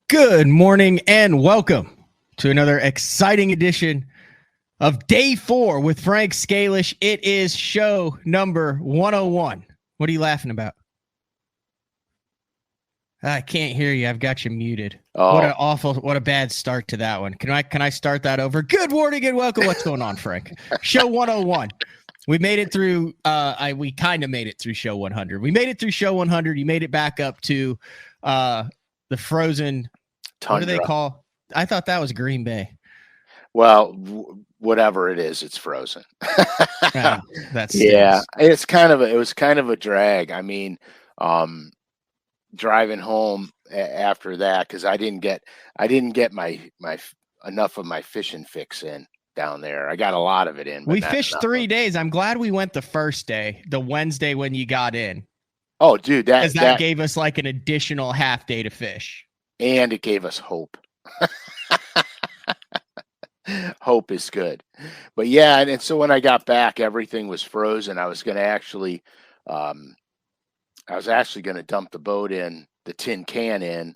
Good morning and welcome to another exciting edition of Day 4 with Frank SCALISH. It is show number 101. What are you laughing about? I can't hear you. I've got you muted. Oh. What a bad start to that one. Can I start that over? Good morning and welcome. What's going on, Frank? Show 101. We made it through. We kind of made it through show 100. We made it through show 100. You made it back up to the frozen. Tundra. What do they call? I thought that was Green Bay. Well, whatever it is, it's frozen. That's yeah. It was kind of a drag. I mean, driving home after that because I didn't get my enough of my fishing fix in down there. I got a lot of it in. But we fished 3 days. I'm glad we went the first day, the Wednesday when you got in. Oh, dude, that gave us like an additional half day to fish. And it gave us hope. Hope is good. But yeah, and so when I got back, everything was frozen. I was actually going to dump the boat in, the tin can in,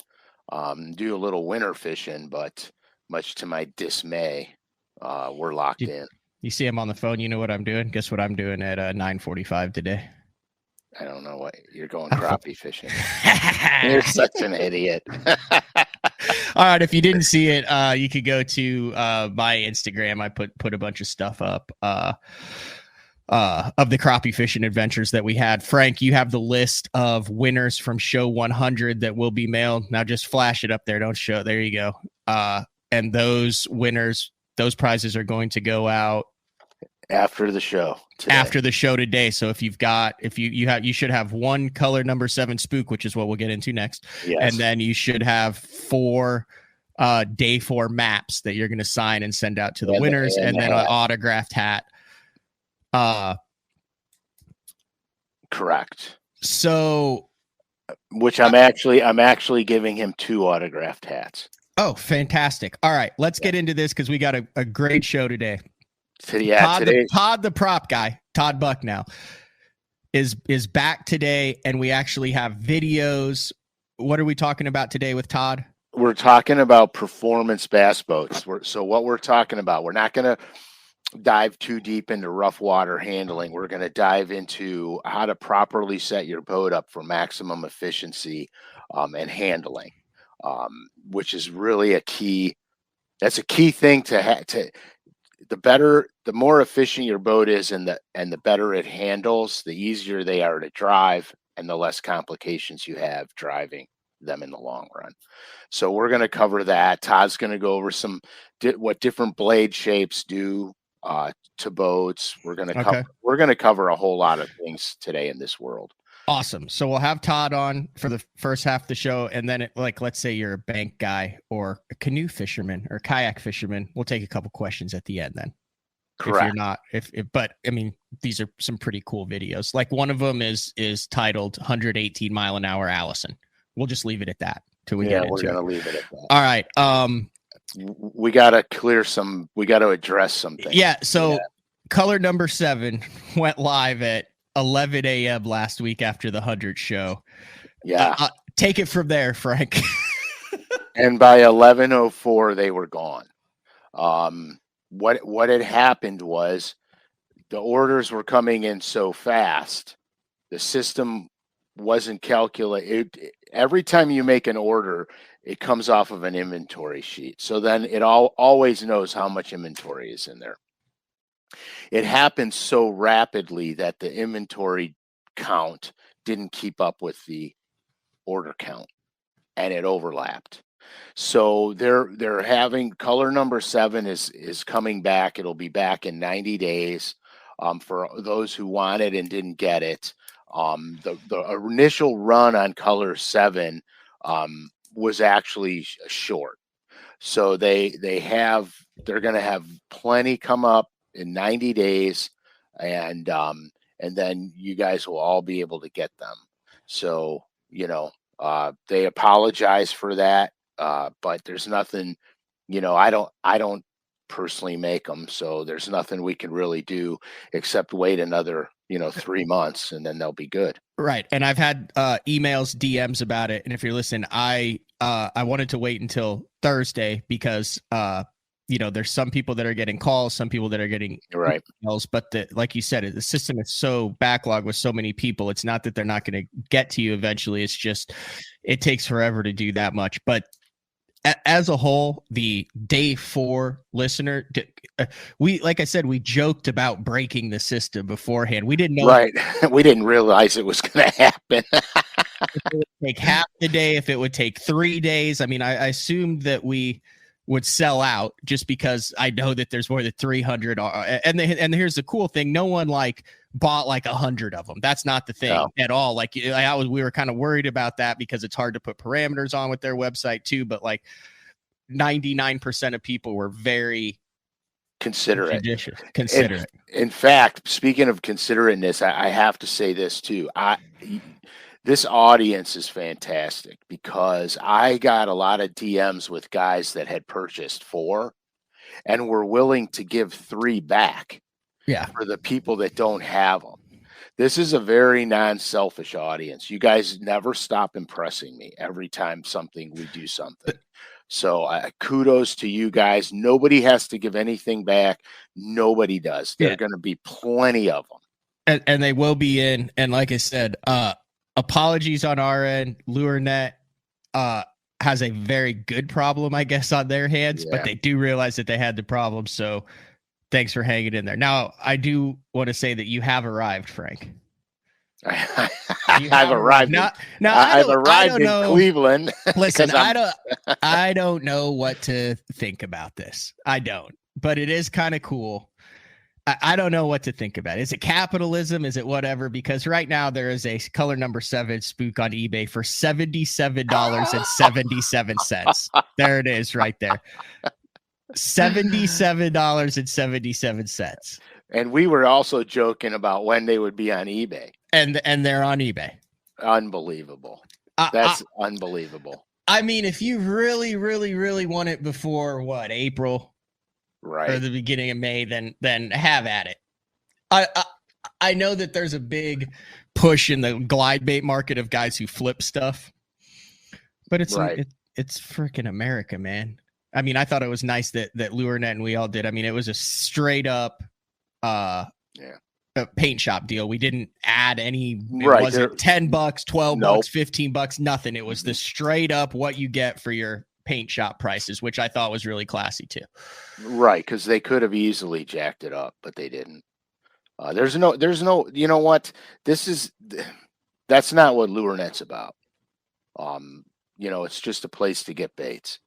do a little winter fishing, but much to my dismay, we're locked in. You see him on the phone. You know what I'm doing? Guess what I'm doing at 9:45 today? I don't know what you're going crappie fishing. You're such an idiot. All right. If you didn't see it, you could go to my Instagram. I put a bunch of stuff up of the crappie fishing adventures that we had. Frank, you have the list of winners from show 100 that will be mailed. Now just flash it up there. Don't show. There you go. And those winners, those prizes are going to go out after the show today. After the show today. So if you should have one color number 7 spook, which is what we'll get into next. Yes. And then you should have 4 day 4 maps that you're going to sign and send out to the winners, and then an autographed hat. Correct. So which I'm actually giving him 2 autographed hats. Oh, fantastic. All right, let's get into this because we got a great show today. Todd, the prop guy, Todd Bucknell, is back today, and we actually have videos. What are we talking about today with Todd? We're talking about performance bass boats. So what we're talking about, we're not going to dive too deep into rough water handling. We're going to dive into how to properly set your boat up for maximum efficiency and handling, which is really a key. That's a key thing to the more efficient your boat is and the better it handles, the easier they are to drive and the less complications you have driving them in the long run. So we're going to cover that. Todd's going to go over what different blade shapes do to boats. We're going to cover a whole lot of things today in this world. Awesome. So we'll have Todd on for the first half of the show, and then let's say you're a bank guy or a canoe fisherman or kayak fisherman. We'll take a couple questions at the end then. Correct. If you're not, but I mean, these are some pretty cool videos. Like one of them is titled 118 mile an hour Allison. We'll just leave it at that till we get into it. We're going to leave it at that. All right. We got to address something. Yeah. So color number 7 went live at 11 a.m. last week after the 100 show. Yeah. Take it from there, Frank. And by 11:04, they were gone. What had happened was the orders were coming in so fast, the system wasn't calculated. Every time you make an order, it comes off of an inventory sheet. So then it always knows how much inventory is in there. It happened so rapidly that the inventory count didn't keep up with the order count, and it overlapped. So they're having color number 7 is coming back. It'll be back in 90 days. For those who want it and didn't get it, the initial run on color 7 was actually short. So they're going to have plenty come up in 90 days, and then you guys will all be able to get them. So, they apologize for that, but there's nothing, I don't personally make them, so there's nothing we can really do except wait another 3 months, and then they'll be good. Right. And I've had emails, DMs about it. And if you're listening, I wanted to wait until Thursday because there's some people that are getting calls, some people that are getting Right. emails, but like you said, the system is so backlogged with so many people. It's not that they're not going to get to you eventually. It's just it takes forever to do that much. But as a whole, the day 4 listener, like I said, we joked about breaking the system beforehand. We didn't know. Right. We didn't realize it was going to happen. If it would take half the day, if it would take 3 days. I mean, I assumed that we would sell out just because I know that there's more than 300. And here's the cool thing. No one bought 100 of them. That's not the thing at all. We were kind of worried about that because it's hard to put parameters on with their website too. But 99% of people were very considerate. Considerate. In fact, speaking of considerateness, I have to say this too. This audience is fantastic because I got a lot of DMs with guys that had purchased 4 and were willing to give 3 back. Yeah. For the people that don't have them. This is a very non-selfish audience. You guys never stop impressing me every time we do something. So kudos to you guys. Nobody has to give anything back. Nobody does. There are going to be plenty of them. And they will be in. And like I said, apologies on our end. LureNet has a very good problem, I guess, on their hands, but they do realize that they had the problem. So thanks for hanging in there. Now, I do want to say that you have arrived, Frank. I've arrived. I've arrived in Cleveland. Listen, I don't know what to think about this. I don't, but it is kind of cool. I don't know what to think about. Is it capitalism? Is it whatever? Because right now there is a color number 7 spook on eBay for $77.77. There it is right there. $77.77. And we were also joking about when they would be on eBay. And they're on eBay. Unbelievable. That's unbelievable. I mean, if you really, really, really want it before April, right, or the beginning of May, then have at it. I know that there's a big push in the glide bait market of guys who flip stuff, but it's freaking America, man. I mean, I thought it was nice that LureNet and we all did. I mean, it was a straight up a paint shop deal. We didn't add any. Was it $10, $12, $15? Nothing. It was the straight up what you get for your paint shop prices, which I thought was really classy too. Right, because they could have easily jacked it up, but they didn't. There's no. You know what? That's not what LureNet's about. It's just a place to get baits.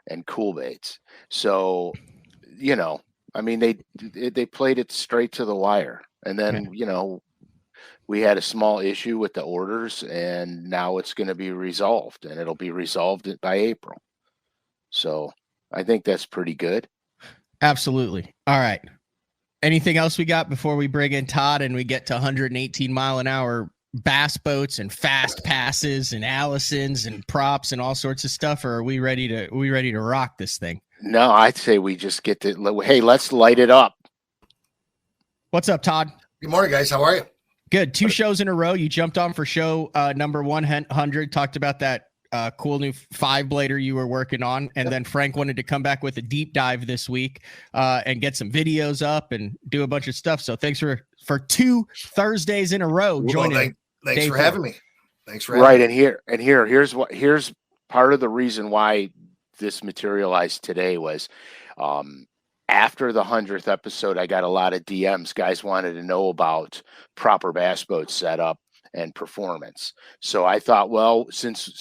And cool baits. So, I mean, they played it straight to the wire. And then, we had a small issue with the orders, and now it's going to be resolved, and it'll be resolved by April. So I think that's pretty good. Absolutely. All right. Anything else we got before we bring in Todd and we get to 118 mile an hour bass boats and fast passes and Allisons and props and all sorts of stuff, or are we ready to rock this thing? No, I'd say we just get to, hey, let's light it up. What's up, Todd? Good morning, guys. How are you? Good. 2 shows in a row. You jumped on for show number 100, talked about that cool new 5-blader you were working on, and then Frank wanted to come back with a deep dive this week and get some videos up and do a bunch of stuff. So thanks for 2 Thursdays in a row joining. Thanks for having me. Thanks for having me. And here's part of the reason why this materialized today was after the 100th episode, I got a lot of DMs. Guys wanted to know about proper bass boat setup and performance. So I thought, well, since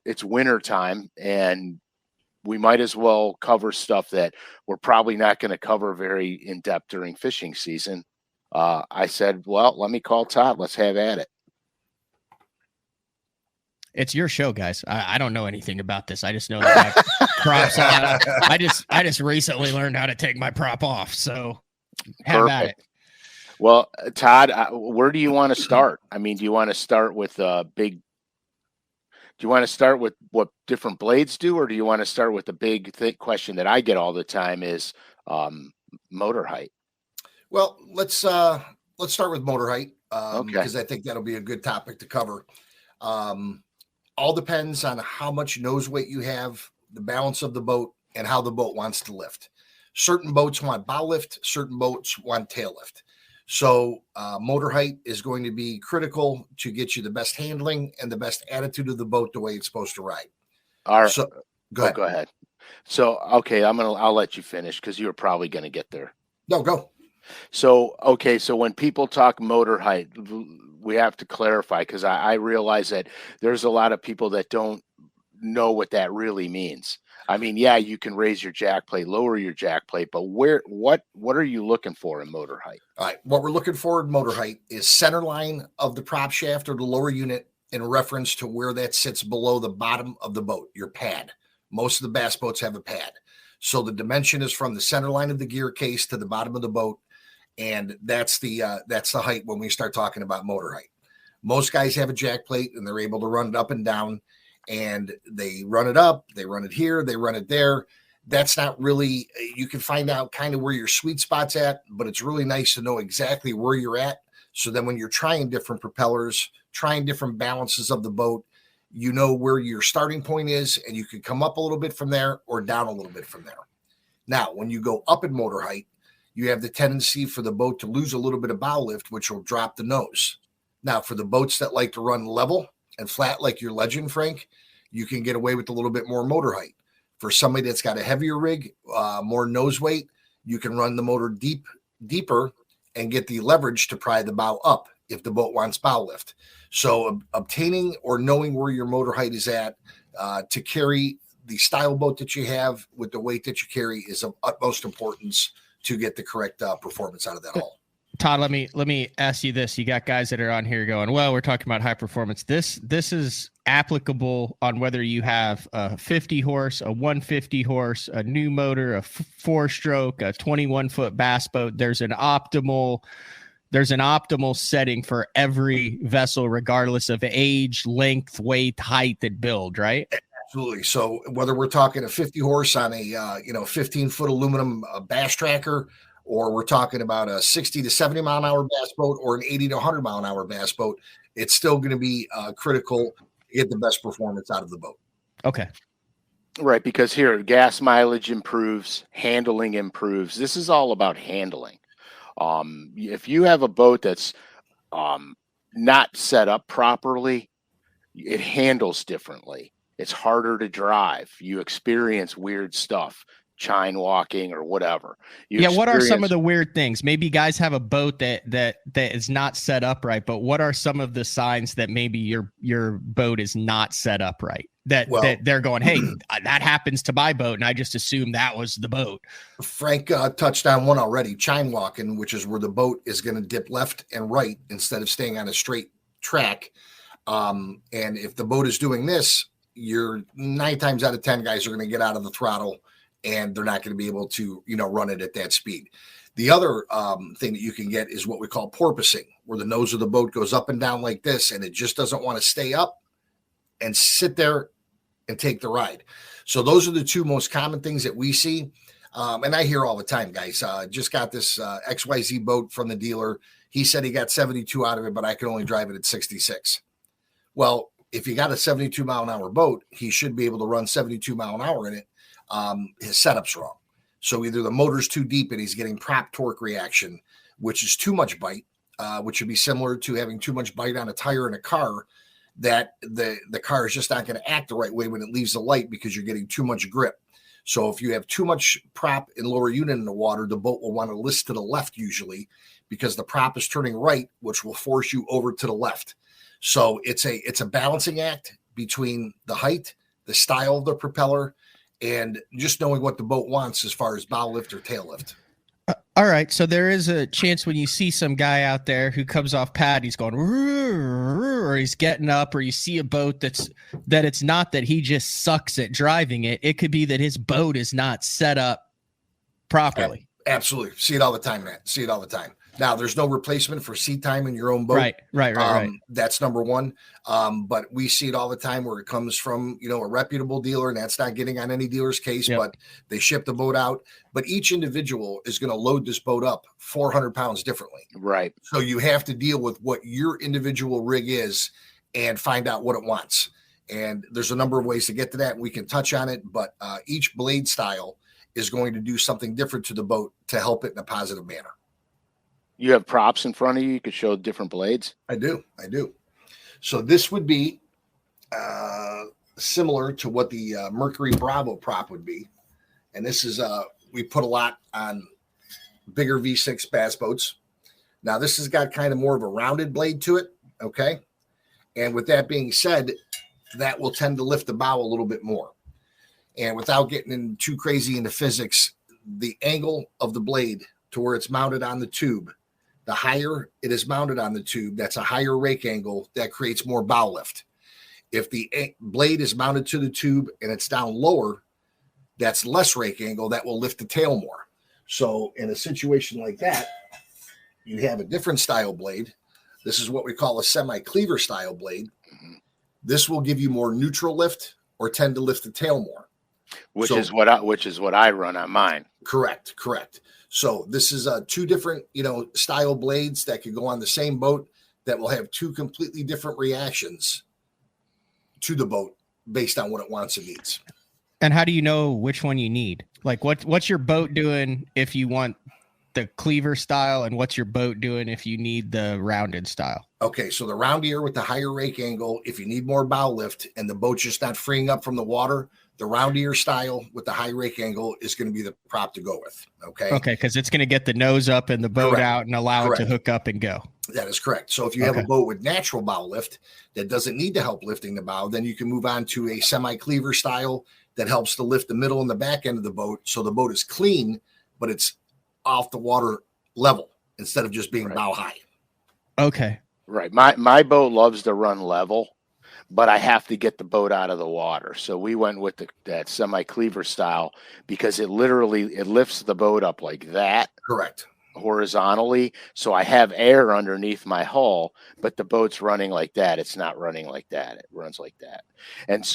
it's winter time and we might as well cover stuff that we're probably not going to cover very in depth during fishing season. I said, well, let me call Todd. Let's have at it. It's your show, guys. I don't know anything about this. I just know that I props on. I just recently learned how to take my prop off. So have at it. Well, Todd, where do you want to start? I mean, do you want to start with do you want to start with what different blades do, or do you want to start with the big question that I get all the time is motor height? Well, let's start with motor height. because I think that'll be a good topic to cover. All depends on how much nose weight you have, the balance of the boat, and how the boat wants to lift. Certain boats want bow lift, certain boats want tail lift. So motor height is going to be critical to get you the best handling and the best attitude of the boat the way it's supposed to ride. All right. So go ahead. Go ahead. So, okay, I'll let you finish because you're probably going to get there. No, go. So, okay, so when people talk motor height, we have to clarify, because I realize that there's a lot of people that don't know what that really means. I mean, yeah, you can raise your jack plate, lower your jack plate, but what are you looking for in motor height? All right, what we're looking for in motor height is center line of the prop shaft or the lower unit in reference to where that sits below the bottom of the boat, your pad. Most of the bass boats have a pad. So the dimension is from the center line of the gear case to the bottom of the boat. And that's the height when we start talking about motor height. Most guys have a jack plate and they're able to run it up and down, and they run it up, they run it here, they run it there. That's not really, you can find out kind of where your sweet spot's at, but it's really nice to know exactly where you're at. So then when you're trying different propellers, trying different balances of the boat, you know where your starting point is, and you can come up a little bit from there or down a little bit from there. Now, when you go up in motor height, you have the tendency for the boat to lose a little bit of bow lift, which will drop the nose. Now, for the boats that like to run level and flat like your Legend, Frank, you can get away with a little bit more motor height. For somebody that's got a heavier rig, more nose weight, you can run the motor deeper and get the leverage to pry the bow up if the boat wants bow lift. So obtaining or knowing where your motor height is at to carry the style boat that you have with the weight that you carry is of utmost importance to get the correct performance out of that hull. Todd, let me ask you this. You got guys that are on here going, well, we're talking about high performance. This is applicable on whether you have a 50 horse, a 150 horse, a new motor, a 4-stroke, a 21-foot bass boat. There's an optimal setting for every vessel, regardless of age, length, weight, height, and build, right? Absolutely. So whether we're talking a 50 horse on a 15-foot aluminum bass tracker, or we're talking about a 60 to 70 mile an hour bass boat, or an 80 to 100 mile an hour bass boat, it's still going to be critical to get the best performance out of the boat. Okay. Right, because here, gas mileage improves, handling improves. This is all about handling. If you have a boat that's not set up properly, it handles differently. It's harder to drive. You experience weird stuff, chine walking or whatever. What are some of the weird things? Maybe guys have a boat that is not set up right, but what are some of the signs that maybe your boat is not set up right? That they're going, hey, that happens to my boat, and I just assume that was the boat. Frank touched on one already, chine walking, which is where the boat is going to dip left and right instead of staying on a straight track. And if the boat is doing this, you're 9 times out of 10 guys are going to get out of the throttle, and they're not going to be able to, run it at that speed. The other thing that you can get is what we call porpoising, where the nose of the boat goes up and down like this, and it just doesn't want to stay up and sit there and take the ride. So those are the two most common things that we see. And I hear all the time, guys, just got this XYZ boat from the dealer. He said he got 72 out of it, but I can only drive it at 66. Well, if you got a 72 mile an hour boat, he should be able to run 72 mile an hour in it. His setup's wrong. So either the motor's too deep and he's getting prop torque reaction, which is too much bite, which would be similar to having too much bite on a tire in a car, that the car is just not going to act the right way when it leaves the light because you're getting too much grip. So if you have too much prop and lower unit in the water, the boat will want to list to the left usually because the prop is turning right, which will force you over to the left. So it's a balancing act between the height, the style of the propeller, and just knowing what the boat wants as far as bow lift or tail lift. All right. So there is a chance when you see some guy out there who comes off pad, he's going, or he's getting up, or you see a boat that it's not that he just sucks at driving it. It could be that his boat is not set up properly. Absolutely. See it all the time, man. See it all the time. Now, there's no replacement for seat time in your own boat. Right. That's number one. But we see it all the time where it comes from, a reputable dealer, and that's not getting on any dealer's case, but they ship the boat out. But each individual is going to load this boat up 400 pounds differently. Right. So you have to deal with what your individual rig is and find out what it wants. And there's a number of ways to get to that. We can touch on it, but each blade style is going to do something different to the boat to help it in a positive manner. You have props in front of you. You could show different blades. I do. So this would be similar to what the Mercury Bravo prop would be. And this is, we put a lot on bigger V6 bass boats. Now this has got kind of more of a rounded blade to it. Okay. And with that being said, that will tend to lift the bow a little bit more. And without getting in too crazy into physics, the angle of the blade to where it's mounted on the tube, the higher it is mounted on the tube, that's a higher rake angle that creates more bow lift. If the blade is mounted to the tube and it's down lower, that's less rake angle, that will lift the tail more. So in a situation like that, you have a different style blade. This is what we call a semi-cleaver style blade. This will give you more neutral lift or tend to lift the tail more. Which is what I run on mine. Correct. So this is two different, style blades that could go on the same boat that will have two completely different reactions to the boat based on what it wants and needs. And how do you know which one you need? Like what's your boat doing if you want the cleaver style, and what's your boat doing if you need the rounded style? Okay, so the round ear with the higher rake angle, if you need more bow lift and the boat's just not freeing up from the water, the round ear style with the high rake angle is going to be the prop to go with. Okay, because it's going to get the nose up and the boat out and allow it to hook up and go. That is correct. So if you have a boat with natural bow lift that doesn't need to help lifting the bow, then you can move on to a semi-cleaver style that helps to lift the middle and the back end of the boat, so the boat is clean, but it's off the water level instead of just being bow high. Okay. Right. My boat loves to run level, but I have to get the boat out of the water. So we went with that semi-cleaver style because it lifts the boat up like that. Correct. Horizontally. So I have air underneath my hull, but the boat's running like that. It's not running like that. It runs like that. And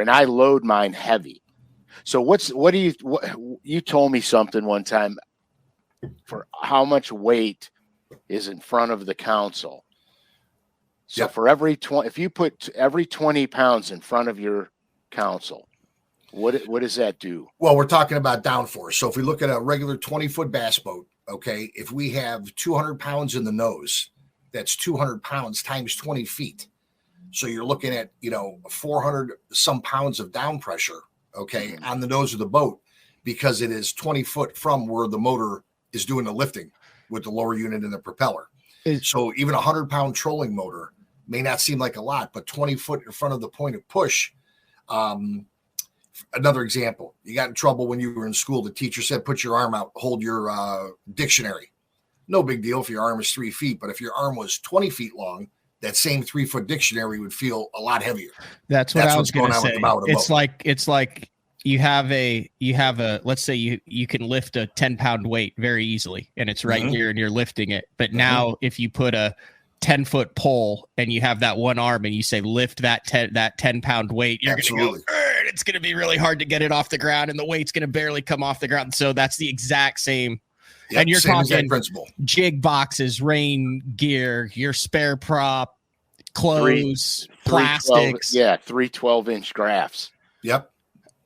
I load mine heavy. So you told me something one time for how much weight is in front of the console. So for every 20, if you put every 20 pounds in front of your console, what does that do? Well, we're talking about downforce. So if we look at a regular 20-foot bass boat, okay, if we have 200 pounds in the nose, that's 200 pounds times 20 feet. So you're looking at, 400 some pounds of down pressure, okay, on the nose of the boat, because it is 20 foot from where the motor is doing the lifting with the lower unit and the propeller. So even 100-pound trolling motor may not seem like a lot, but 20 foot in front of the point of push. Another example, you got in trouble when you were in school. The teacher said, put your arm out, hold your dictionary. No big deal if your arm is 3 feet, but if your arm was 20 feet long, that same 3-foot dictionary would feel a lot heavier. That's I was going to say. It's like you have a, let's say you can lift a 10-pound weight very easily, and it's right here and you're lifting it. But now if you put a 10-foot pole and you have that one arm and you say, lift that 10-pound weight, you're going to go, and it's going to be really hard to get it off the ground, and the weight's going to barely come off the ground. So that's the exact same. Yep, and you're talking principle. Jig boxes, rain gear, your spare prop, clothes, plastics. 3 12-inch graphs. Yep.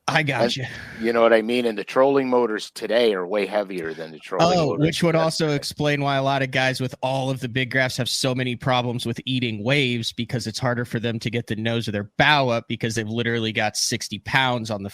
I got you. You know what I mean? And the trolling motors today are way heavier than the trolling motors. Which would also explain why a lot of guys with all of the big graphs have so many problems with eating waves, because it's harder for them to get the nose of their bow up because they've literally got 60 pounds on their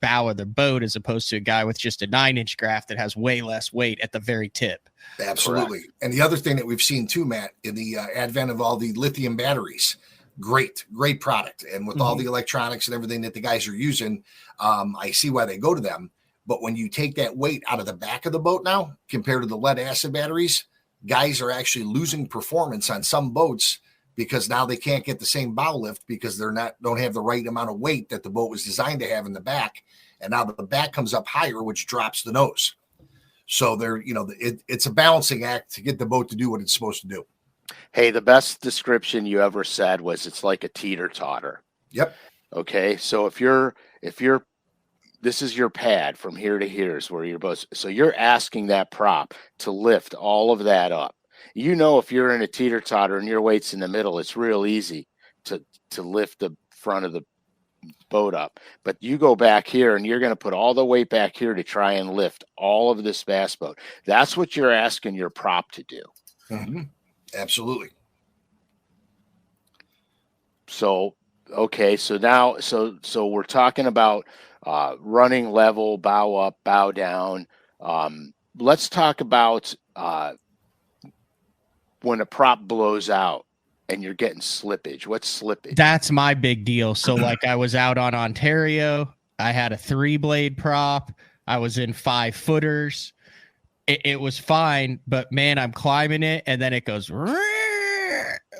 bow of their boat, as opposed to a guy with just a 9-inch graph that has way less weight at the very tip. Absolutely. Correct. And the other thing that we've seen too, Matt, in the advent of all the lithium batteries, great product. And with all the electronics and everything that the guys are using, I see why they go to them. But when you take that weight out of the back of the boat now, compared to the lead acid batteries, guys are actually losing performance on some boats because now they can't get the same bow lift because don't have the right amount of weight that the boat was designed to have in the back. And now the back comes up higher, which drops the nose. So it's a balancing act to get the boat to do what it's supposed to do. Hey, the best description you ever said was it's like a teeter-totter. Yep. Okay. So if you're this is your pad from here to here is where you're both. So you're asking that prop to lift all of that up. If you're in a teeter-totter and your weight's in the middle, it's real easy to lift the front of the boat up. But you go back here and you're going to put all the weight back here to try and lift all of this bass boat. That's what you're asking your prop to do. Mm-hmm. Absolutely. So, okay. So now, so we're talking about running level, bow up, bow down. Let's talk about when a prop blows out and you're getting slippage. What's slippage? That's my big deal. So like I was out on Ontario, I had a 3-blade prop. I was in 5-footers. It was fine, but man, I'm climbing it and then it goes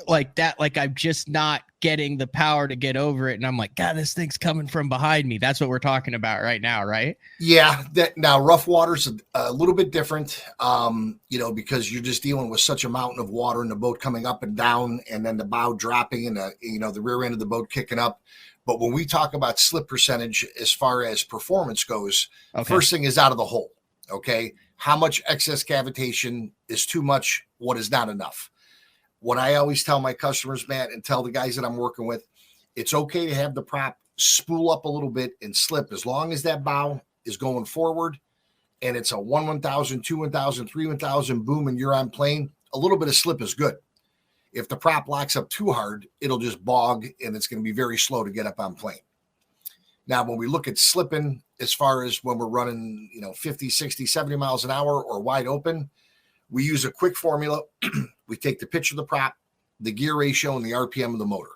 like that. Like I'm just not getting the power to get over it. And I'm like, God, this thing's coming from behind me. That's what we're talking about right now, right? Yeah. Now rough water's a little bit different, because you're just dealing with such a mountain of water and the boat coming up and down and then the bow dropping and the rear end of the boat kicking up. But when we talk about slip percentage, as far as performance goes, First thing is out of the hole. Okay. How much excess cavitation is too much? What is not enough? What I always tell my customers, Matt, and tell the guys that I'm working with, it's okay to have the prop spool up a little bit and slip as long as that bow is going forward and it's a 1,000, 2,000, 3,000 boom and you're on plane. A little bit of slip is good. If the prop locks up too hard, it'll just bog and it's going to be very slow to get up on plane. Now, when we look at slipping, as far as when we're running, 50, 60, 70 miles an hour or wide open, we use a quick formula. We take the pitch of the prop, the gear ratio, and the RPM of the motor.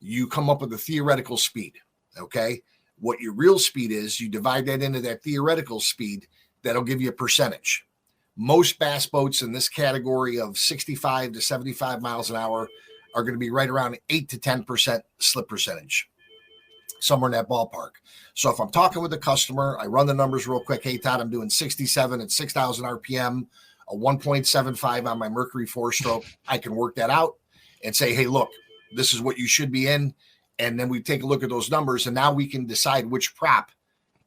You come up with a theoretical speed, okay? What your real speed is, you divide that into that theoretical speed. That'll give you a percentage. Most bass boats in this category of 65 to 75 miles an hour are going to be right around 8 to 10% slip percentage, somewhere in that ballpark. So if I'm talking with a customer, I run the numbers real quick. Hey, Todd, I'm doing 67 at 6,000 RPM, a 1.75 on my Mercury 4-stroke. I can work that out and say, hey, look, this is what you should be in. And then we take a look at those numbers, and now we can decide which prop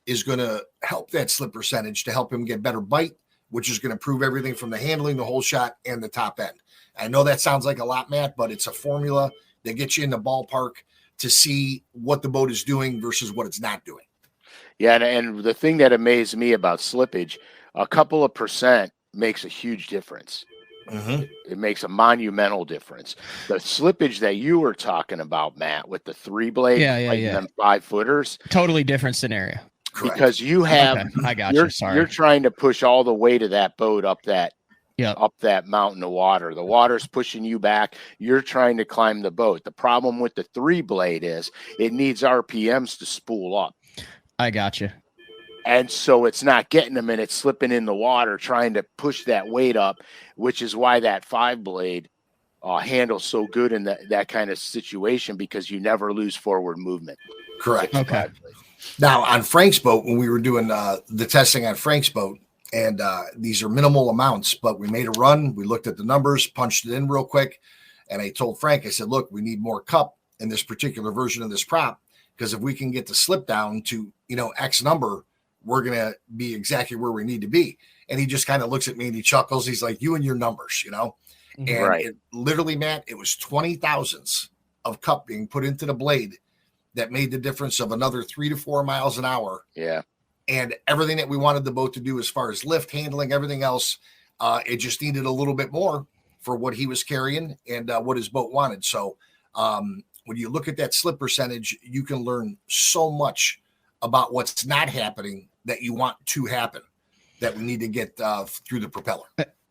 is going to help that slip percentage to help him get better bite, which is going to improve everything from the handling, the whole shot, and the top end. I know that sounds like a lot, Matt, but it's a formula that gets you in the ballpark to see what the boat is doing versus what it's not doing. Yeah, and the thing that amazed me about slippage, a couple of percent makes a huge difference. Mm-hmm. It makes a monumental difference. The slippage that you were talking about, Matt, with the 3-blade, them 5-footers, totally different scenario. Correct. Because you have, I got you. Sorry, you're trying to push all the weight of that boat up that mountain of water. The water's pushing you back. You're trying to climb the boat. The problem with the 3-blade is it needs RPMs to spool up. I got you. And so it's not getting them, and it's slipping in the water, trying to push that weight up, which is why that 5-blade handles so good in that kind of situation, because you never lose forward movement. Correct. Okay. Now, on Frank's boat, when we were doing the testing on Frank's boat, and these are minimal amounts, but we made a run. We looked at the numbers, punched it in real quick, and I told Frank, I said, look, we need more cup in this particular version of this prop, because if we can get the slip down to, X number, we're going to be exactly where we need to be. And he just kind of looks at me and he chuckles. He's like, you and your numbers, And it literally, Matt, it was 20 thousandths of cup being put into the blade that made the difference of another 3 to 4 miles an hour. Yeah. And everything that we wanted the boat to do as far as lift, handling, everything else, it just needed a little bit more for what he was carrying and what his boat wanted. So when you look at that slip percentage, you can learn so much about what's not happening that you want to happen, that we need to get through the propeller.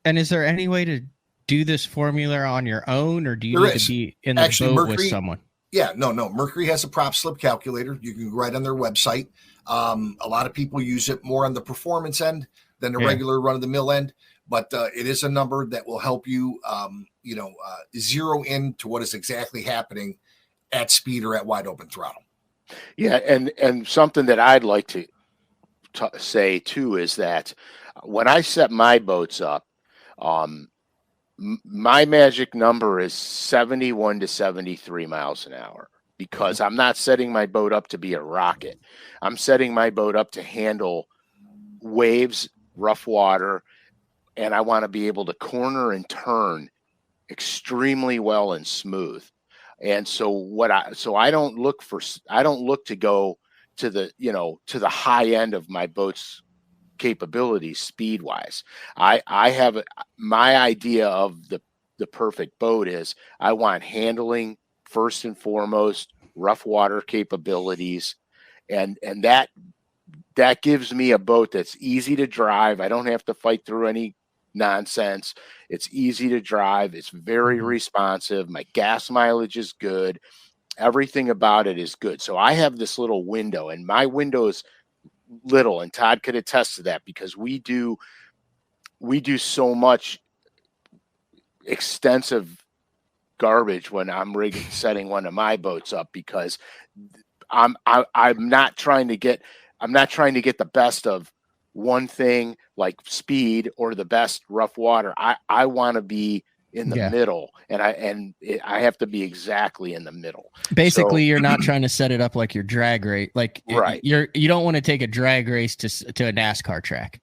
And is there any way to do this formula on your own, or do you need to be in the boat Mercury, with someone? Yeah, no. Mercury has a prop slip calculator. You can go right on their website. A lot of people use it more on the performance end than the regular run-of-the-mill end, but it is a number that will help you, zero in to what is exactly happening at speed or at wide open throttle. Yeah, and something that I'd like to say too is that when I set my boats up, my magic number is 71 to 73 miles an hour, because I'm not setting my boat up to be a rocket. I'm setting my boat up to handle waves, rough water, and I want to be able to corner and turn extremely well and smooth. And so I don't look to go to the high end of my boat's capabilities speed wise. I have my idea of the perfect boat is I want handling first and foremost, rough water capabilities, and that gives me a boat that's easy to drive. I don't have to fight through any nonsense. It's easy to drive. It's very responsive. My gas mileage is good. Everything about it is good. So I have this little window, and my window is little, and Todd could attest to that, because we do so much extensive garbage when I'm setting one of my boats up, because I'm not trying to get the best of one thing like speed or the best rough water. I want to be in the middle, and I have to be exactly in the middle. Basically, you're not trying to set it up like your drag race, like right. You don't want to take a drag race to a NASCAR track.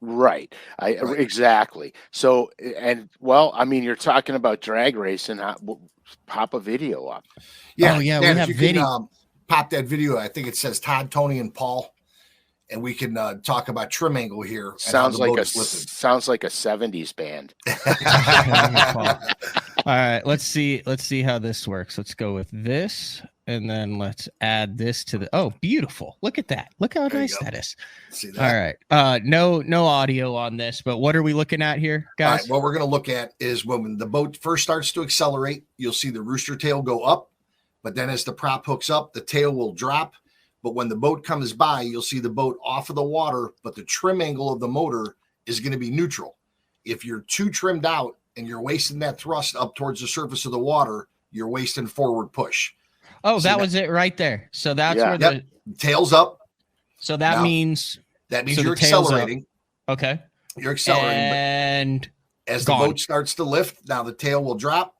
Right. Exactly. So, and well, I mean, you're talking about drag racing. Pop a video up. Yeah. Oh, yeah. Man, we have video. Pop that video. I think it says Todd, Tony, and Paul. And we can talk about trim angle here. Sounds like a 70s band. All right, let's see how this works. Let's go with this, and then let's add this to the. Oh, beautiful! Look at that. Look how nice that is. See that? All right. No audio on this, but what are we looking at here, guys? All right, what we're going to look at is when the boat first starts to accelerate, you'll see the rooster tail go up, but then as the prop hooks up, the tail will drop. But when the boat comes by, you'll see the boat off of the water, but the trim angle of the motor is going to be neutral. If you're too trimmed out and you're wasting that thrust up towards the surface of the water, you're wasting forward push. Oh, that was it right there. So that's where the tail's up. So that means you're accelerating. Okay. You're accelerating. And as the boat starts to lift, now the tail will drop.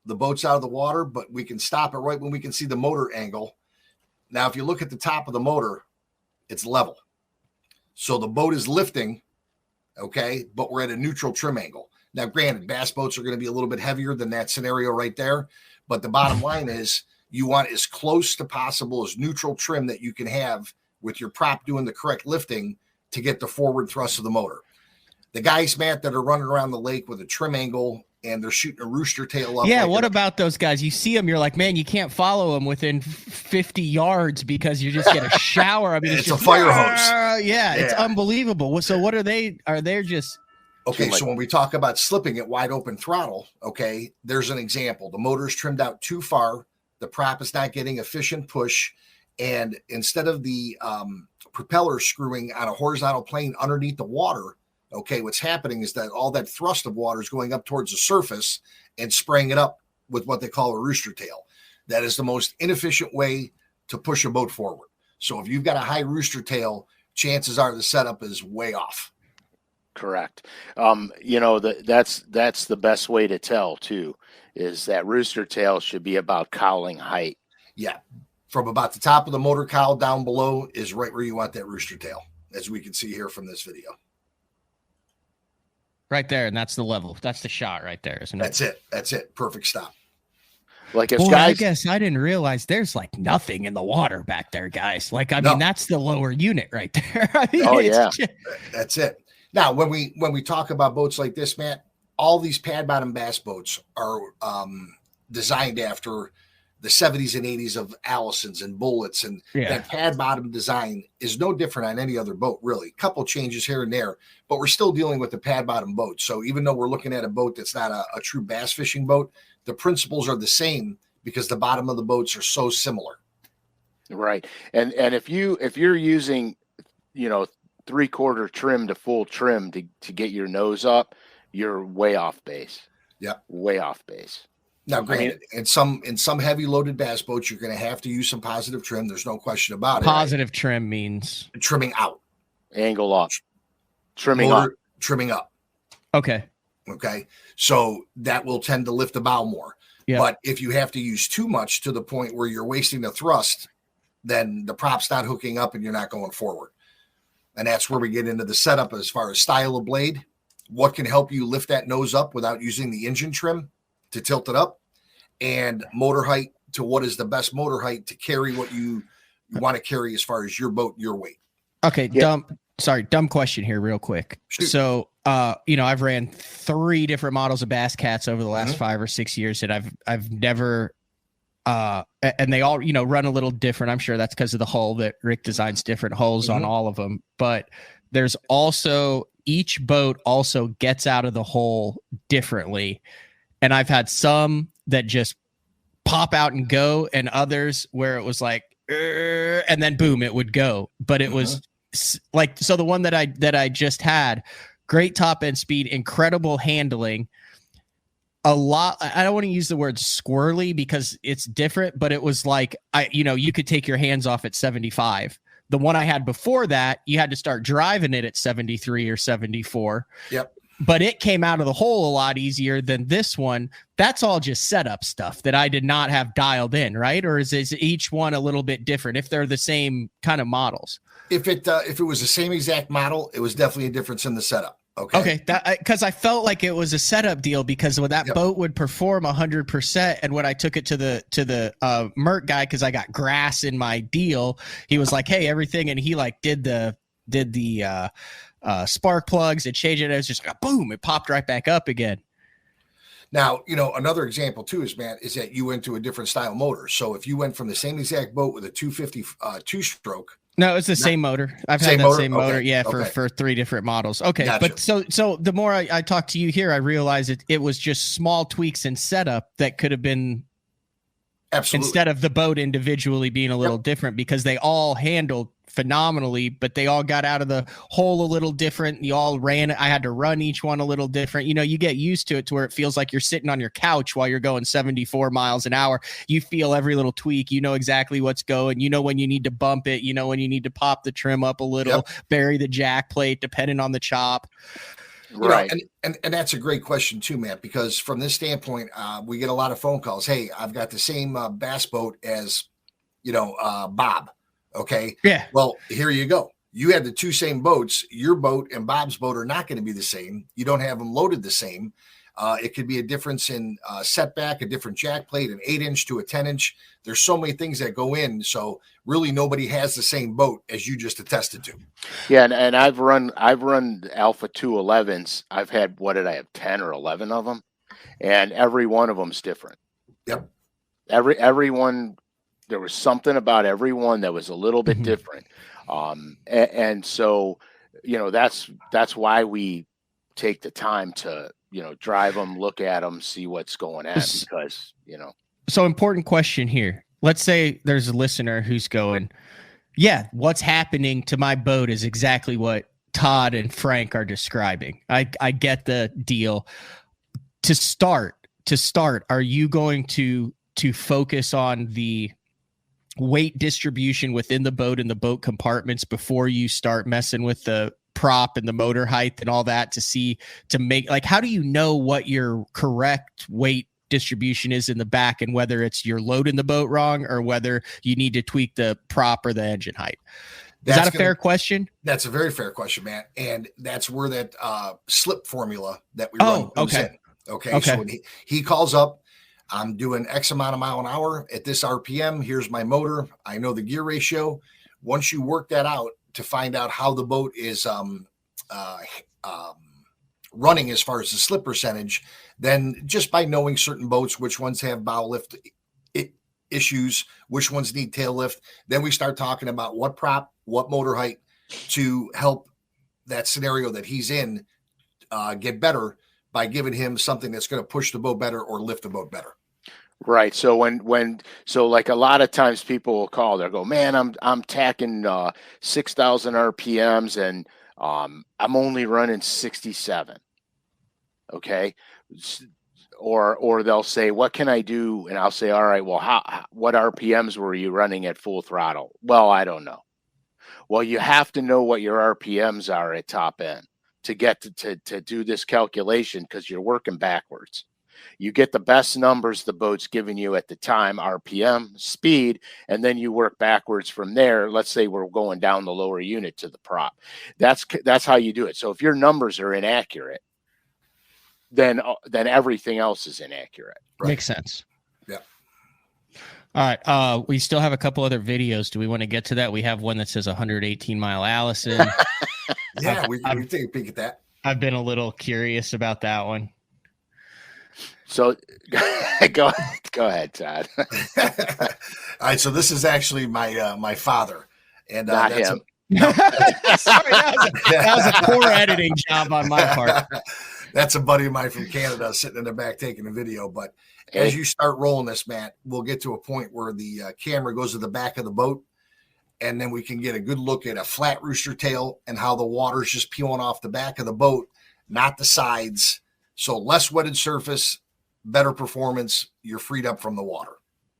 The boat's out of the water, but we can stop it right when we can see the motor angle. Now, if you look at the top of the motor, it's level. So the boat is lifting, okay, but we're at a neutral trim angle. Now, granted, bass boats are going to be a little bit heavier than that scenario right there. But the bottom line is you want as close to possible as neutral trim that you can have with your prop doing the correct lifting to get the forward thrust of the motor. The guys, Matt, that are running around the lake with a trim angle and they're shooting a rooster tail up. Yeah, what about those guys? You see them, you're like, man, you can't follow them within 50 yards because you just get a shower. I mean, it's a fire hose. Yeah, it's unbelievable. So what are they? Are they just... Okay, so when we talk about slipping at wide open throttle, okay, there's an example. The motor is trimmed out too far. The prop is not getting efficient push. And instead of the propeller screwing on a horizontal plane underneath the water, okay, what's happening is that all that thrust of water is going up towards the surface and spraying it up with what they call a rooster tail. That is the most inefficient way to push a boat forward. So if you've got a high rooster tail, chances are the setup is way off. Correct. That's the best way to tell too, is that rooster tail should be about cowling height. Yeah. From about the top of the motor cowl down below is right where you want that rooster tail, as we can see here from this video. Right there, and that's the level. That's the shot right there, isn't it? That's it. Perfect stop. Like if I guess I didn't realize there's like nothing in the water back there, guys. Like, I mean, that's the lower unit right there. I mean, that's it. Now, when we talk about boats like this, Matt, all these pad bottom bass boats are designed after the 70s and 80s of Allisons and Bullets, and that pad bottom design is no different on any other boat, really. A couple changes here and there, but we're still dealing with the pad bottom boat. So even though we're looking at a boat that's not a true bass fishing boat, the principles are the same because the bottom of the boats are so similar. Right. And if you're using, 3/4 trim to full trim to get your nose up, you're way off base. Yeah. Way off base. Now, granted, in some heavy loaded bass boats, you're going to have to use some positive trim. There's no question about it. Positive trim means trimming out. Angle up. Trimming up. Okay. Okay. So that will tend to lift the bow more. Yeah. But if you have to use too much to the point where you're wasting the thrust, then the prop's not hooking up and you're not going forward. And that's where we get into the setup as far as style of blade. What can help you lift that nose up without using the engine trim to tilt it up, and motor height to what is the best motor height to carry what you want to carry as far as your boat, your weight. Okay. Yeah. Dumb question here real quick. Shoot. So, I've ran 3 different models of Bass Cats over the last 5 or 6 years, and I've never, and they all, run a little different. I'm sure that's because of the hull that Rick designs different hulls on all of them, but there's also, each boat also gets out of the hole differently. And I've had some that just pop out and go, and others where it was like, and then boom, it would go. But it was like, so the one that I just had, great top end speed, incredible handling, a lot. I don't want to use the word squirrely because it's different, but it was like, you could take your hands off at 75. The one I had before that, you had to start driving it at 73 or 74. Yep. But it came out of the hole a lot easier than this one. That's all just setup stuff that I did not have dialed in, right? Or is each one a little bit different if they're the same kind of models? If it was the same exact model, it was definitely a difference in the setup. Okay. Because I felt like it was a setup deal, because when that boat would perform 100%, and when I took it to the Merc guy, because I got grass in my deal, he was like, "Hey, everything," and he like did the spark plugs and changed it. It was just like boom, it popped right back up again. Now, another example too is that you went to a different style motor. So if you went from the same exact boat with a 250 2-stroke. No, it's the same motor. I've had that same motor, for 3 different models. Okay, gotcha. But so the more I talk to you here, I realize it was just small tweaks in setup that could have been, absolutely, instead of the boat individually being a little different, because they all handled phenomenally, but they all got out of the hole a little different. You all ran it. I had to run each one a little different. You get used to it to where it feels like you're sitting on your couch while you're going 74 miles an hour. You feel every little tweak. You know exactly what's going. You know when you need to bump it. You know when you need to pop the trim up a little, bury the jack plate, depending on the chop. Right. And that's a great question too, Matt, because from this standpoint, we get a lot of phone calls. Hey, I've got the same bass boat as, Bob. Okay. Yeah. Well, here you go. You had the 2 same boats. Your boat and Bob's boat are not going to be the same. You don't have them loaded the same. It could be a difference in setback, a different jack plate, an 8-inch to a 10-inch. There's so many things that go in. So really nobody has the same boat, as you just attested to. Yeah. And I've run Alpha 211s. I've had, 10 or 11 of them, and every one of them's different. Yep. Every one. There was something about everyone that was a little bit different. And so, that's why we take the time to, drive them, look at them, see what's going on, because, So important question here. Let's say there's a listener who's going, yeah, what's happening to my boat is exactly what Todd and Frank are describing. I get the deal. To start, are you going to focus on the weight distribution within the boat and the boat compartments before you start messing with the prop and the motor height and all that to make, like, how do you know what your correct weight distribution is in the back, and whether it's you're loading the boat wrong or whether you need to tweak the prop or the engine height? Is that a fair question? That's a very fair question, Matt. And that's where that slip formula that we run comes in. Okay. So when he calls up, I'm doing X amount of mile an hour at this RPM. Here's my motor. I know the gear ratio. Once you work that out to find out how the boat is running as far as the slip percentage, then just by knowing certain boats, which ones have bow lift issues, which ones need tail lift, then we start talking about what prop, what motor height to help that scenario that he's in get better by giving him something that's going to push the boat better or lift the boat better. Right. So so like a lot of times people will call, they'll go, man, I'm tacking 6,000 RPMs and I'm only running 67. Okay. Or they'll say, what can I do? And I'll say, all right, well, what RPMs were you running at full throttle? Well, I don't know. Well, you have to know what your RPMs are at top end to get to do this calculation, because you're working backwards. You get the best numbers the boat's giving you at the time, RPM, speed, and then you work backwards from there. Let's say we're going down the lower unit to the prop. That's how you do it. So if your numbers are inaccurate, then everything else is inaccurate. Right? Makes sense. Yeah. All right. We still have a couple other videos. Do we want to get to that? We have one that says 118 mile Allison. Yeah, we take a peek at that. I've been a little curious about that one. So go ahead, Todd. All right. So this is actually my father, and not that's him. Sorry, that was a poor editing job on my part. That's a buddy of mine from Canada sitting in the back taking a video. But as you start rolling this, Matt, we'll get to a point where the camera goes to the back of the boat, and then we can get a good look at a flat rooster tail and how the water's just peeling off the back of the boat, not the sides. So less wetted surface, better performance. You're freed up from the water.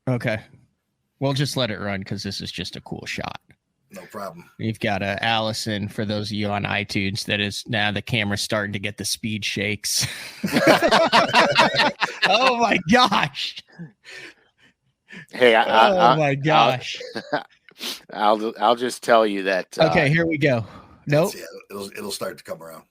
Okay. We'll just let it run because this is just a cool shot. No problem. You've got a Allison, for those of you on iTunes, that is now the camera's starting to get the speed shakes. Oh my gosh. Hey, oh my gosh. I'll just tell you that. Okay, here we go. Nope. It'll start to come around.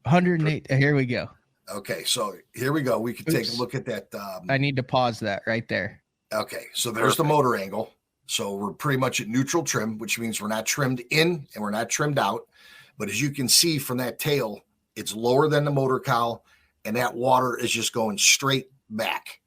108. Here we go. Okay, so here we go. We can take a look at that. I need to pause that right there. Okay, so there's the motor angle. So we're pretty much at neutral trim, which means we're not trimmed in and we're not trimmed out. But as you can see from that tail, it's lower than the motor cowl, and that water is just going straight back.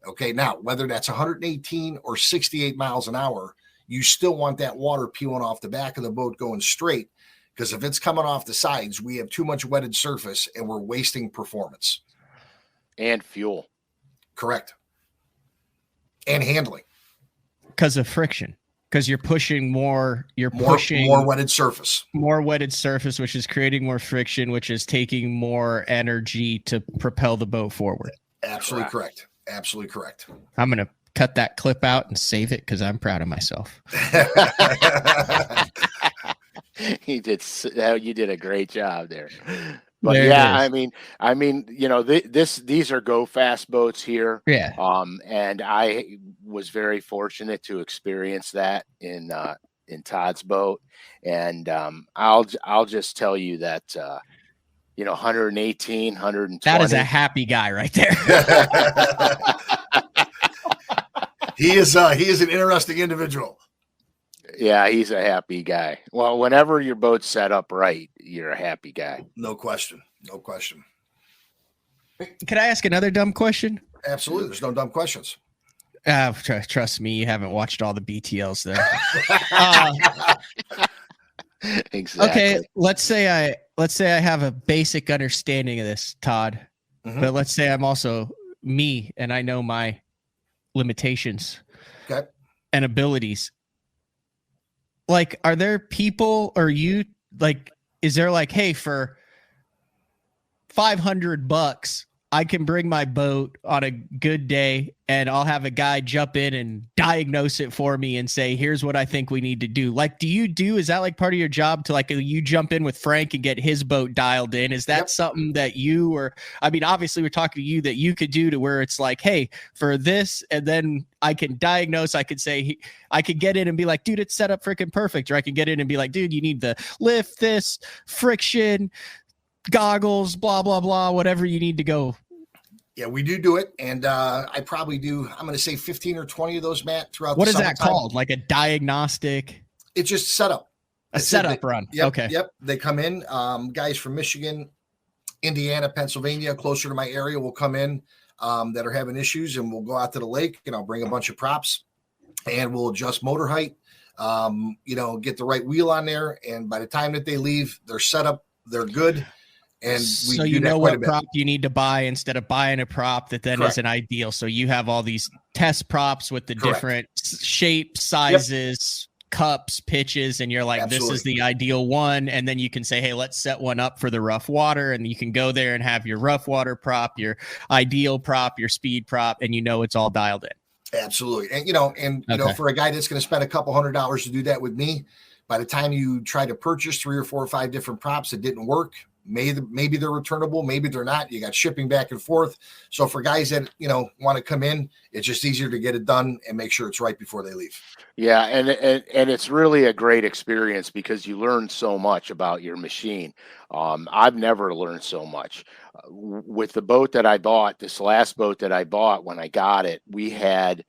Okay, now whether that's 118 or 68 miles an hour, you still want that water peeling off the back of the boat going straight, because if it's coming off the sides, we have too much wetted surface and we're wasting performance. And fuel. Correct. And handling. Because of friction. Because you're pushing more, pushing more wetted surface. More wetted surface, which is creating more friction, which is taking more energy to propel the boat forward. Absolutely correct. Absolutely correct. I'm going to cut that clip out and save it because I'm proud of myself. You did a great job there. But yeah, I mean, you know, these are go fast boats here. Yeah. And I was very fortunate to experience that in Todd's boat. And I'll just tell you that 118, 120. That is a happy guy right there. He is an interesting individual. Yeah, he's a happy guy. Well, whenever your boat's set up right, you're a happy guy. No question. No question. Can I ask another dumb question? Absolutely. There's no dumb questions. Trust me, you haven't watched all the BTLs there. Exactly. Okay, let's say I have a basic understanding of this, Todd. Mm-hmm. But let's say I'm also me and I know my limitations and abilities. Like, are there people, or you, like, is there like, hey, for $500, I can bring my boat on a good day and I'll have a guy jump in and diagnose it for me and say, here's what I think we need to do. Like, is that like part of your job to, like, you jump in with Frank and get his boat dialed in? Is that something that you, or, I mean, obviously we're talking to you, that you could do to where it's like, hey, for this, and then I can diagnose, I could say, I could get in and be like, dude, it's set up freaking perfect. Or I could get in and be like, dude, you need the lift, this, friction, goggles, blah, blah, blah, whatever you need to go. Yeah, we do it. And I probably do, I'm going to say 15 or 20 of those, Matt, throughout What the is that called? Like a diagnostic? It's just setup. A setup run. Yep, okay. Yep. They come in. Guys from Michigan, Indiana, Pennsylvania, closer to my area will come in that are having issues, and we'll go out to the lake, and I'll bring a bunch of props and we'll adjust motor height, get the right wheel on there. And by the time that they leave, they're set up, they're good. And so you know what prop you need to buy instead of buying a prop that then isn't ideal. So you have all these test props with the different shapes, sizes, cups, pitches, and you're like, this is the ideal one. And then you can say, hey, let's set one up for the rough water. And you can go there and have your rough water prop, your ideal prop, your speed prop, and it's all dialed in. Absolutely. And, you know, for a guy that's going to spend a couple $100 to do that with me, by the time you try to purchase 3 or 4 or 5 different props that didn't work, maybe they're returnable, maybe they're not. You got shipping back and forth. So for guys that, want to come in, it's just easier to get it done and make sure it's right before they leave. Yeah, and it's really a great experience because you learn so much about your machine. I've never learned so much. With the boat that I bought, this last boat that I bought when I got it, we had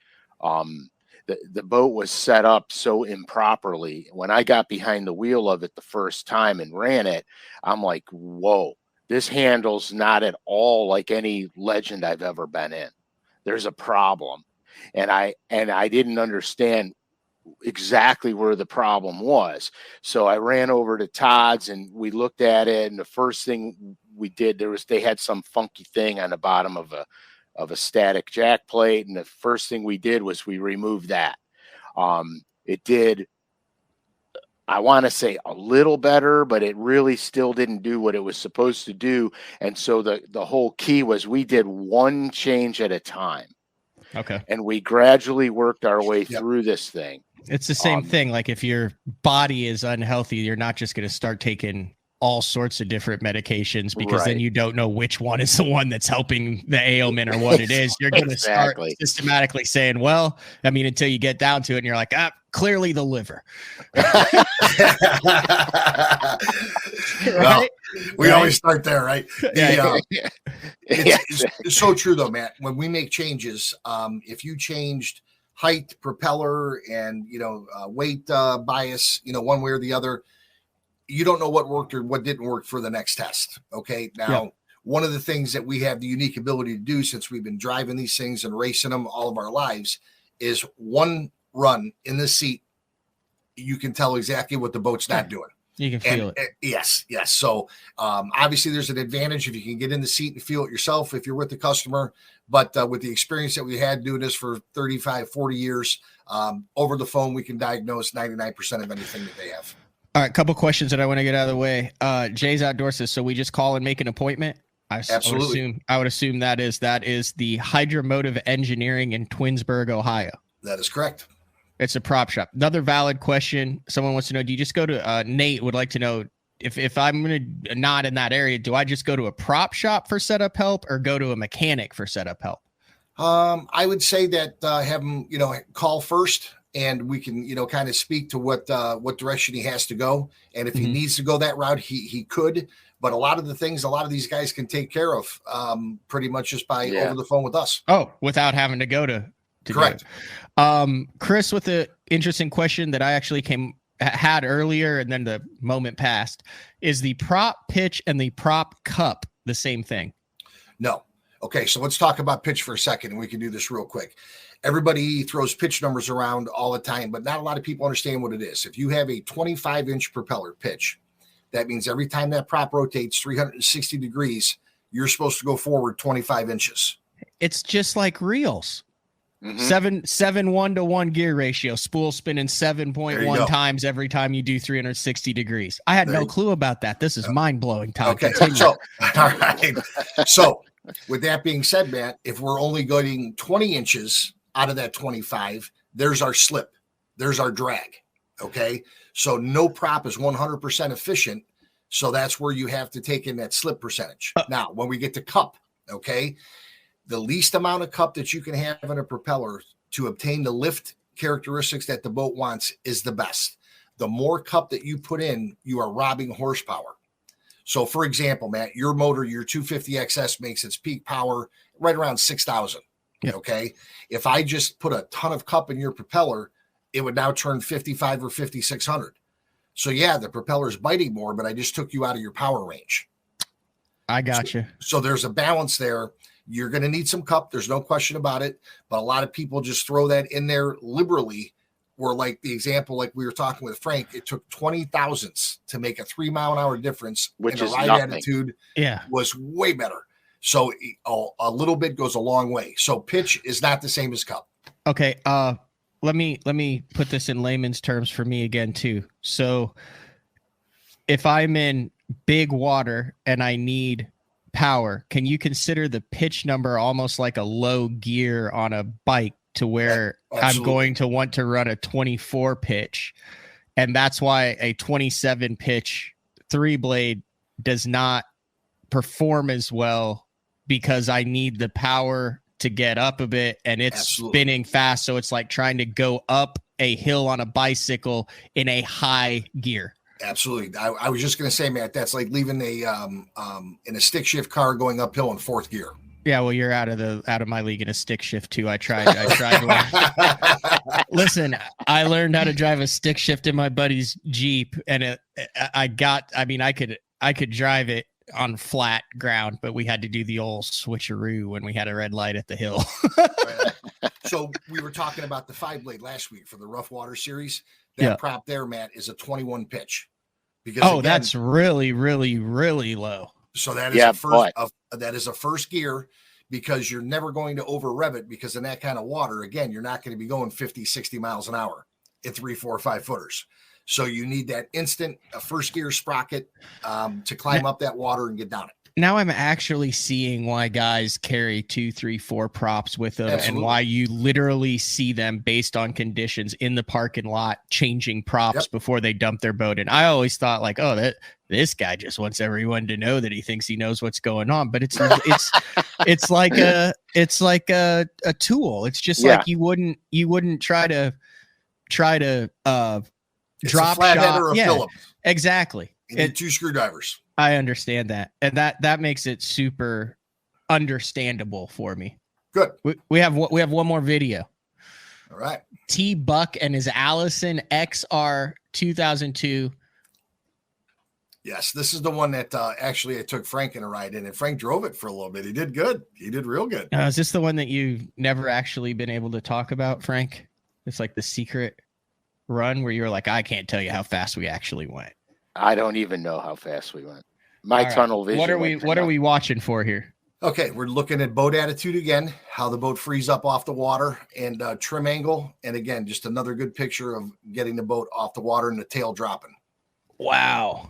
the boat was set up so improperly. When I got behind the wheel of it the first time and ran it, I'm like, whoa, this handle's not at all like any Legend I've ever been in. There's a problem. And I didn't understand exactly where the problem was. So I ran over to Todd's and we looked at it. And the first thing we did, they had some funky thing on the bottom of a static jack plate. And the first thing we did was we removed that. It did, I want to say, a little better, but it really still didn't do what it was supposed to do. And so the whole key was we did one change at a time. Okay. And we gradually worked our way through this thing. It's the same thing. Like if your body is unhealthy, you're not just going to start taking all sorts of different medications because then you don't know which one is the one that's helping the ailment or what it is. You're going to start systematically saying, well, I mean, until you get down to it and you're like, clearly the liver. Well, we always start there, right? It's so true though, Matt. When we make changes, if you changed height, propeller, and weight bias, one way or the other, you don't know what worked or what didn't work for the next test. Okay. Now, one of the things that we have the unique ability to do, since we've been driving these things and racing them all of our lives, is one run in the seat. You can tell exactly what the boat's not doing. You can feel it. Yes. So obviously there's an advantage if you can get in the seat and feel it yourself if you're with the customer. But with the experience that we had doing this for 35, 40 years, over the phone, we can diagnose 99% of anything that they have. All right, couple questions that I want to get out of the way. Jay's Outdoors says, so we just call and make an appointment? Absolutely. I would assume that is the Hydromotive Engineering in Twinsburg, Ohio. That is correct. It's a prop shop. Another valid question. Someone wants to know, do you just go to Nate would like to know if I'm going to not in that area, do I just go to a prop shop for setup help or go to a mechanic for setup help? I would say that have him, call first and we can, kind of speak to what direction he has to go. And if he needs to go that route, he could. But a lot of the things, a lot of these guys can take care of pretty much just by over the phone with us. Oh, without having to go to correct. Chris with the interesting question that I actually had earlier and then the moment passed. Is the prop pitch and the prop cup the same thing? No. Okay, so let's talk about pitch for a second, and we can do this real quick. Everybody throws pitch numbers around all the time, but not a lot of people understand what it is. If you have a 25-inch propeller pitch, that means every time that prop rotates 360 degrees, you're supposed to go forward 25 inches. It's just like reels. 7-1 gear ratio, spool spinning 7.1 times every time you do 360 degrees. I had no clue about that. This is mind-blowing, Todd. Okay, so all right. So with that being said, Matt, if we're only going 20 inches out of that 25, there's our slip, there's our drag. Okay, so no prop is 100% efficient. So that's where you have to take in that slip percentage. Now, when we get to cup, okay, the least amount of cup that you can have in a propeller to obtain the lift characteristics that the boat wants is the best. The more cup that you put in, you are robbing horsepower. So, for example, Matt, your motor, your 250XS makes its peak power right around 6,000. Yep. Okay. If I just put a ton of cup in your propeller, it would now turn 55 or 5,600. So, yeah, the propeller is biting more, but I just took you out of your power range. I got you. So there's a balance there. You're going to need some cup. There's no question about it. But a lot of people just throw that in there liberally. Where like the example, like we were talking with Frank, it took 20 thousandths to make a 3 mile an hour difference. Which and is the ride nothing. attitude was way better. So a little bit goes a long way. So pitch is not the same as cup. Okay. Let me put this in layman's terms for me again too. So if I'm in big water and I need power, can you consider the pitch number almost like a low gear on a bike to where I'm Absolutely. going to want to run a 24 pitch. And that's why a 27 pitch 3-blade does not perform as well, because I need the power to get up a bit, and it's Absolutely. spinning fast. So it's like trying to go up a hill on a bicycle in a high gear. Absolutely. I was just going to say, Matt, that's like leaving in a stick shift car going uphill in 4th gear. Yeah, well, you're out of my league in a stick shift too. I tried. Listen, I learned how to drive a stick shift in my buddy's Jeep, and I could drive it on flat ground, but we had to do the old switcheroo when we had a red light at the hill. So we were talking about the 5-blade last week for the Rough Water series. That prop there, Matt, is a 21 pitch. Because again, that's really, really, really low. So that is that is a first gear, because you're never going to over rev it, because in that kind of water, again, you're not going to be going 50, 60 miles an hour at 3, 4, 5 footers. So you need that instant first gear sprocket to climb up that water and get down it. Now I'm actually seeing why guys carry 2, 3, 4 props with them. Absolutely. And why you literally see them based on conditions in the parking lot changing props before they dump their boat. And I always thought like, oh, this guy just wants everyone to know that he thinks he knows what's going on. But it's like a tool. It's just like you wouldn't try to drop shot or a Phillips. Exactly. You need 2 screwdrivers. I understand that. And that makes it super understandable for me. Good. We have one more video. All right. T Buck and his Allison XR 2002. Yes, this is the one that actually I took Frank in a ride in, and Frank drove it for a little bit. He did good. He did real good. Is this the one that you've never actually been able to talk about, Frank? It's like the secret run where you're like, I can't tell you how fast we actually went. I don't even know how fast we went. My tunnel vision. What are we watching for here? Okay, we're looking at boat attitude again, how the boat frees up off the water, and trim angle. And again, just another good picture of getting the boat off the water and the tail dropping. Wow.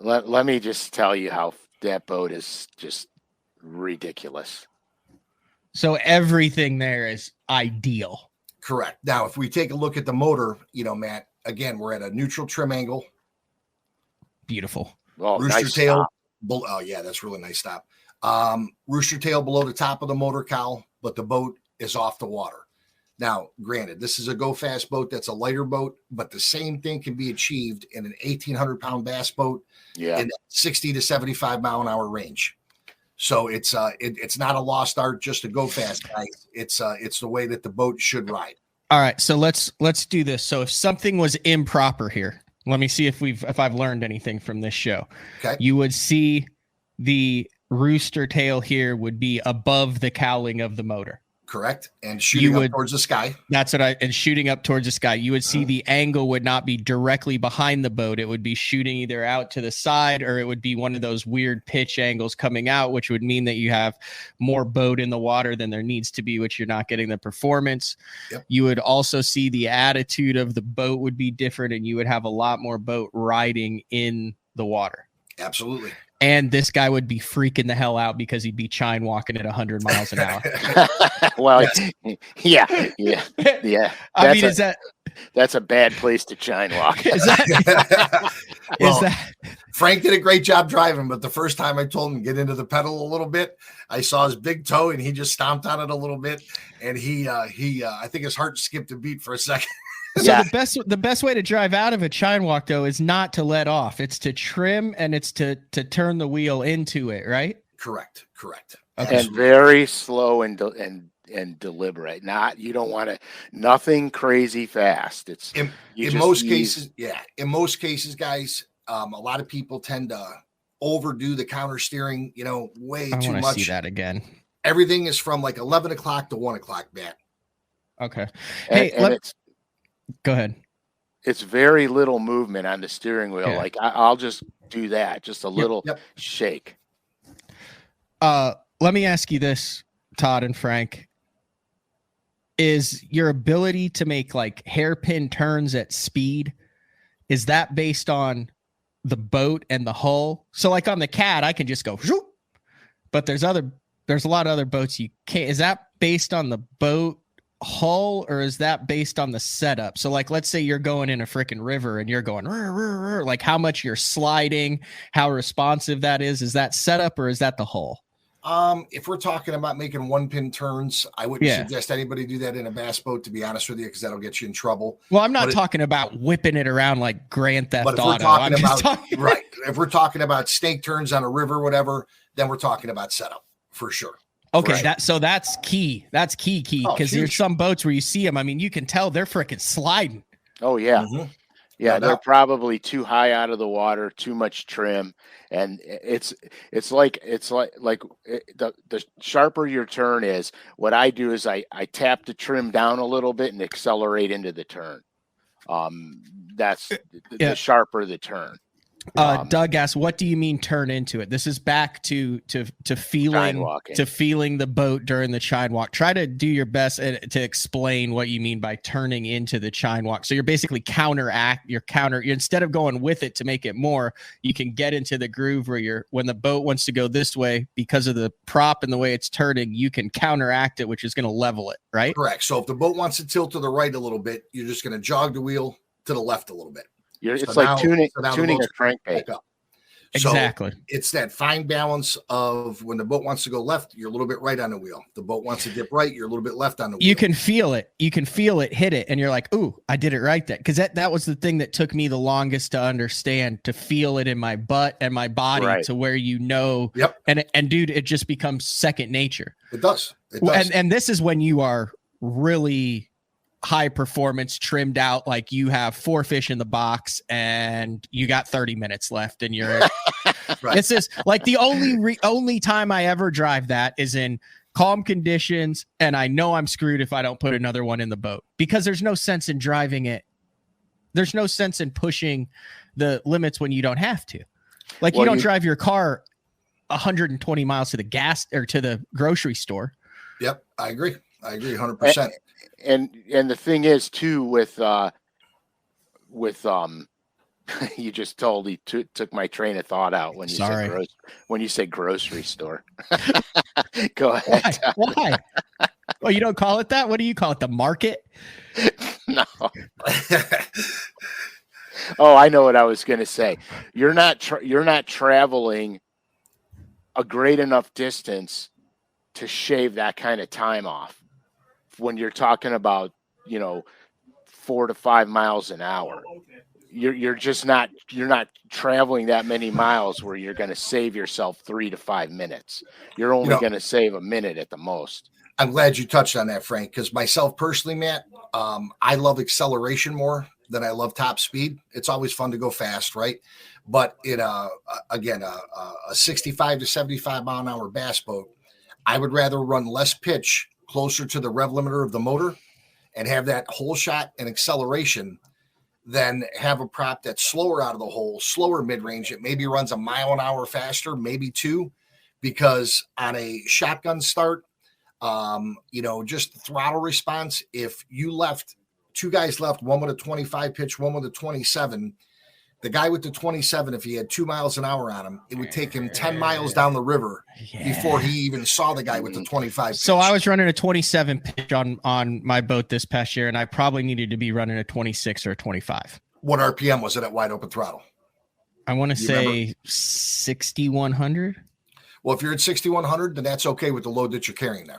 Let me just tell you how that boat is just ridiculous. So everything there is ideal. Correct. Now, if we take a look at the motor, Matt, again, we're at a neutral trim angle. Beautiful. Oh, rooster nice tail. Stop. Oh, yeah, that's really nice stop. Rooster tail below the top of the motor cowl, but the boat is off the water. Now, granted, this is a go fast boat. That's a lighter boat, but the same thing can be achieved in an 1,800-pound bass boat in 60 to 75 mile an hour range. So it's not a lost art just to go fast, guys. It's the way that the boat should ride. All right, so let's do this. So if something was improper here, let me see if I've learned anything from this show. Okay. You would see the rooster tail here would be above the cowling of the motor. Correct. And shooting up towards the sky. That's what and shooting up towards the sky. You would see the angle would not be directly behind the boat. It would be shooting either out to the side, or it would be one of those weird pitch angles coming out, which would mean that you have more boat in the water than there needs to be, which you're not getting the performance. Yep. You would also see the attitude of the boat would be different, and you would have a lot more boat riding in the water. Absolutely. And this guy would be freaking the hell out because he'd be chine walking at 100 miles an hour. Well, yeah. I mean, that's a bad place to chine walk. Frank did a great job driving, but the first time I told him to get into the pedal a little bit, I saw his big toe and he just stomped on it a little bit, and he I think his heart skipped a beat for a second. So the best way to drive out of a chine walk, though, is not to let off. It's to trim, and it's to turn the wheel into it, right? Correct. Okay. And very slow and deliberate. You don't want to, nothing crazy fast. It's in most cases, guys. A lot of people tend to overdo the counter steering, way too much. See that again. Everything is from like 11 o'clock to 1 o'clock, Matt. Okay. Hey, go ahead. It's very little movement on the steering wheel. Yeah. Like I'll just do that, just a little shake. Let me ask you this, Todd and Frank. Is your ability to make like hairpin turns at speed, is that based on the boat and the hull? So like on the Cat, I can just go, but there's other there's a lot of other boats you can't. Is that based on the boat hull, or is that based on the setup? So like, let's say you're going in a freaking river and you're going like how much you're sliding, how responsive that is that setup, or is that the hull? If we're talking about making 1-pin turns, I wouldn't suggest anybody do that in a bass boat, to be honest with you, because that'll get you in trouble. Well, I'm not talking about whipping it around like Grand Theft Auto. Right. If we're talking about snake turns on a river, whatever, then we're talking about setup for sure. Okay, that's key. That's key because there's some boats where you see them. I mean, you can tell they're freaking sliding. Oh yeah, yeah. They're probably too high out of the water, too much trim, and it's like the sharper your turn is. What I do is I tap the trim down a little bit and accelerate into the turn. That's the sharper the turn. Doug asks, what do you mean turn into it? This is back to feeling the boat during the chine walk. Try to do your best to explain what you mean by turning into the chine walk. So you're basically instead of going with it to make it more, you can get into the groove where when the boat wants to go this way, because of the prop and the way it's turning, you can counteract it, which is going to level it, right? Correct. So if the boat wants to tilt to the right a little bit, you're just going to jog the wheel to the left a little bit. It's like tuning a crankbait. Exactly. So it's that fine balance of when the boat wants to go left, you're a little bit right on the wheel. The boat wants to dip right, you're a little bit left on the wheel. You can feel it. You can feel it hit it, and you're like, "Ooh, I did it right." Because that was the thing that took me the longest to understand, to feel it in my butt and my body, to where Yep. And dude, it just becomes second nature. It does. It does. And this is when you are really high performance, trimmed out, like you have 4 fish in the box and you got 30 minutes left and you're right. This is like the only time I ever drive that is in calm conditions, and I know I'm screwed if I don't put another one in the boat, because there's no sense in driving it. There's no sense in pushing the limits when you don't have to. Like, you don't drive your car 120 miles to the gas or to the grocery store. Yep, I agree 100%. And the thing is too with you just totally took my train of thought out when you said grocery store. Go ahead. Why? Well, you don't call it that? What do you call it? The market? No. Oh, I know what I was going to say. You're not traveling a great enough distance to shave that kind of time off. When you're talking about, 4 to 5 miles an hour, you're not traveling that many miles where you're going to save yourself 3 to 5 minutes. You're only going to save a minute at the most. I'm glad you touched on that, Frank, because myself personally, Matt, I love acceleration more than I love top speed. It's always fun to go fast, right? But in a 65 to 75 mile an hour bass boat, I would rather run less pitch closer to the rev limiter of the motor and have that hole shot and acceleration than have a prop that's slower out of the hole, slower mid-range. It maybe runs a mile an hour faster, maybe 2, because on a shotgun start, just throttle response, if you left 2 guys left, one with a 25 pitch, one with a 27, the guy with the 27, if he had 2 miles an hour on him, it would take him 10 miles down the river before he even saw the guy with the 25 pitch. So I was running a 27 pitch on my boat this past year, and I probably needed to be running a 26 or a 25. What RPM was it at wide open throttle? I want to say 6,100. Well, if you're at 6,100, then that's okay with the load that you're carrying now.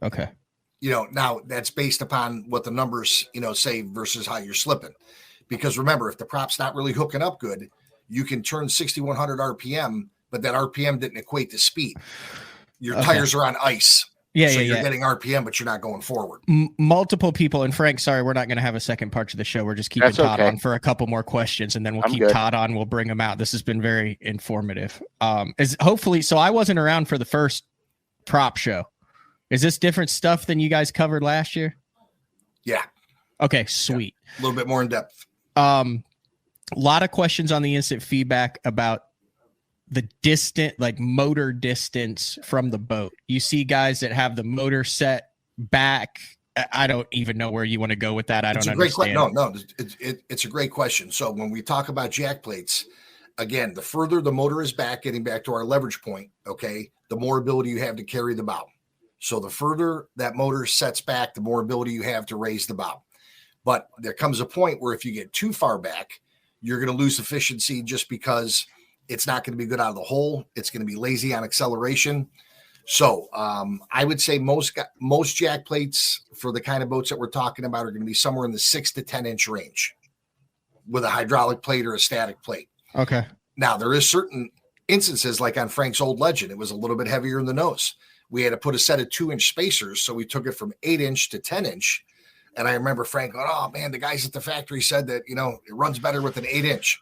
Okay. Now that's based upon what the numbers, say versus how you're slipping. Because remember, if the prop's not really hooking up good, you can turn 6,100 RPM, but that RPM didn't equate to speed. Your tires are on ice. Yeah, so yeah, you're getting RPM, but you're not going forward. Multiple people, and Frank, sorry, we're not going to have a second part to the show. We're just keeping Todd on for a couple more questions, and then we'll keep Todd on. We'll bring him out. This has been very informative. So I wasn't around for the first prop show. Is this different stuff than you guys covered last year? Yeah. Okay, sweet. Yeah, a little bit more in depth. A lot of questions on the instant feedback about the motor distance from the boat. You see guys that have the motor set back. I don't even know where you want to go with that. I don't understand. No, it's a great question. So when we talk about jack plates, again, the further the motor is back, getting back to our leverage point, okay, the more ability you have to carry the bow. So the further that motor sets back, the more ability you have to raise the bow. But there comes a point where if you get too far back, you're going to lose efficiency just because it's not going to be good out of the hole. It's going to be lazy on acceleration. So I would say most jack plates for the kind of boats that we're talking about are going to be somewhere in the 6 to 10 inch range with a hydraulic plate or a static plate. Okay. Now, there is certain instances, like on Frank's old Legend, it was a little bit heavier in the nose. We had to put a set of 2-inch spacers, so we took it from 8-inch to 10-inch. And I remember Frank going, oh, man, the guys at the factory said that, it runs better with an 8-inch.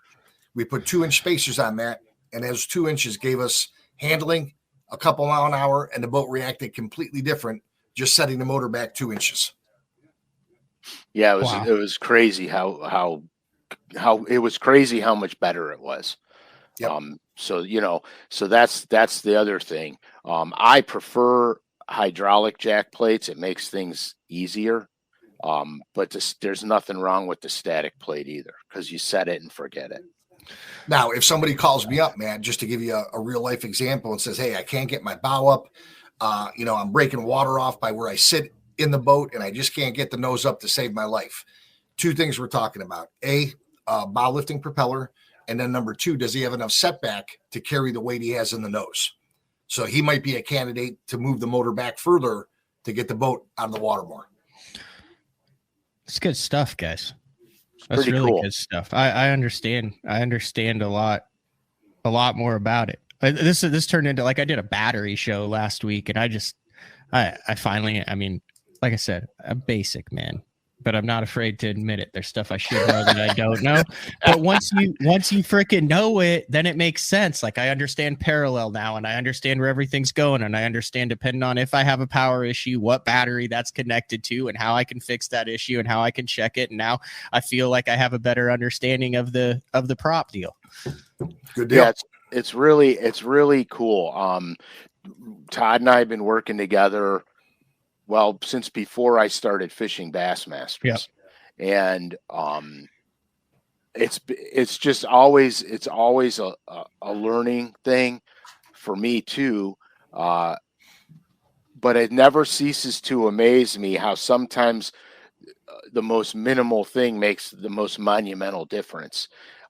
We put 2-inch spacers on that, and those 2 inches gave us handling a couple mile an hour, and the boat reacted completely different, just setting the motor back 2 inches. Yeah, it was crazy how it was crazy how much better it was. Yep. So that's the other thing. I prefer hydraulic jack plates. It makes things easier. But there's nothing wrong with the static plate either, because you set it and forget it. Now, if somebody calls me up, man, just to give you a real life example, and says, hey, I can't get my bow up, I'm breaking water off by where I sit in the boat, and I just can't get the nose up to save my life. 2 things we're talking about. Bow lifting propeller, and then number 2, does he have enough setback to carry the weight he has in the nose? So he might be a candidate to move the motor back further to get the boat out of the water more. It's good stuff, guys. That's pretty really cool. good stuff. I understand. I understand a lot more about it. This turned into, like, I did a battery show last week, and I finally, like I said, I'm basic, man, but I'm not afraid to admit it. There's stuff I should know that I don't know. But once you freaking know it, then it makes sense. Like, I understand parallel now, and I understand where everything's going, and I understand, depending on if I have a power issue, what battery that's connected to, and how I can fix that issue, and how I can check it. And now I feel like I have a better understanding of the prop deal. Good deal. Yeah, it's really cool. Todd and I have been working together, well, since before I started fishing Bassmasters. Yep. And it's just always a learning thing for me too. But it never ceases to amaze me how sometimes the most minimal thing makes the most monumental difference.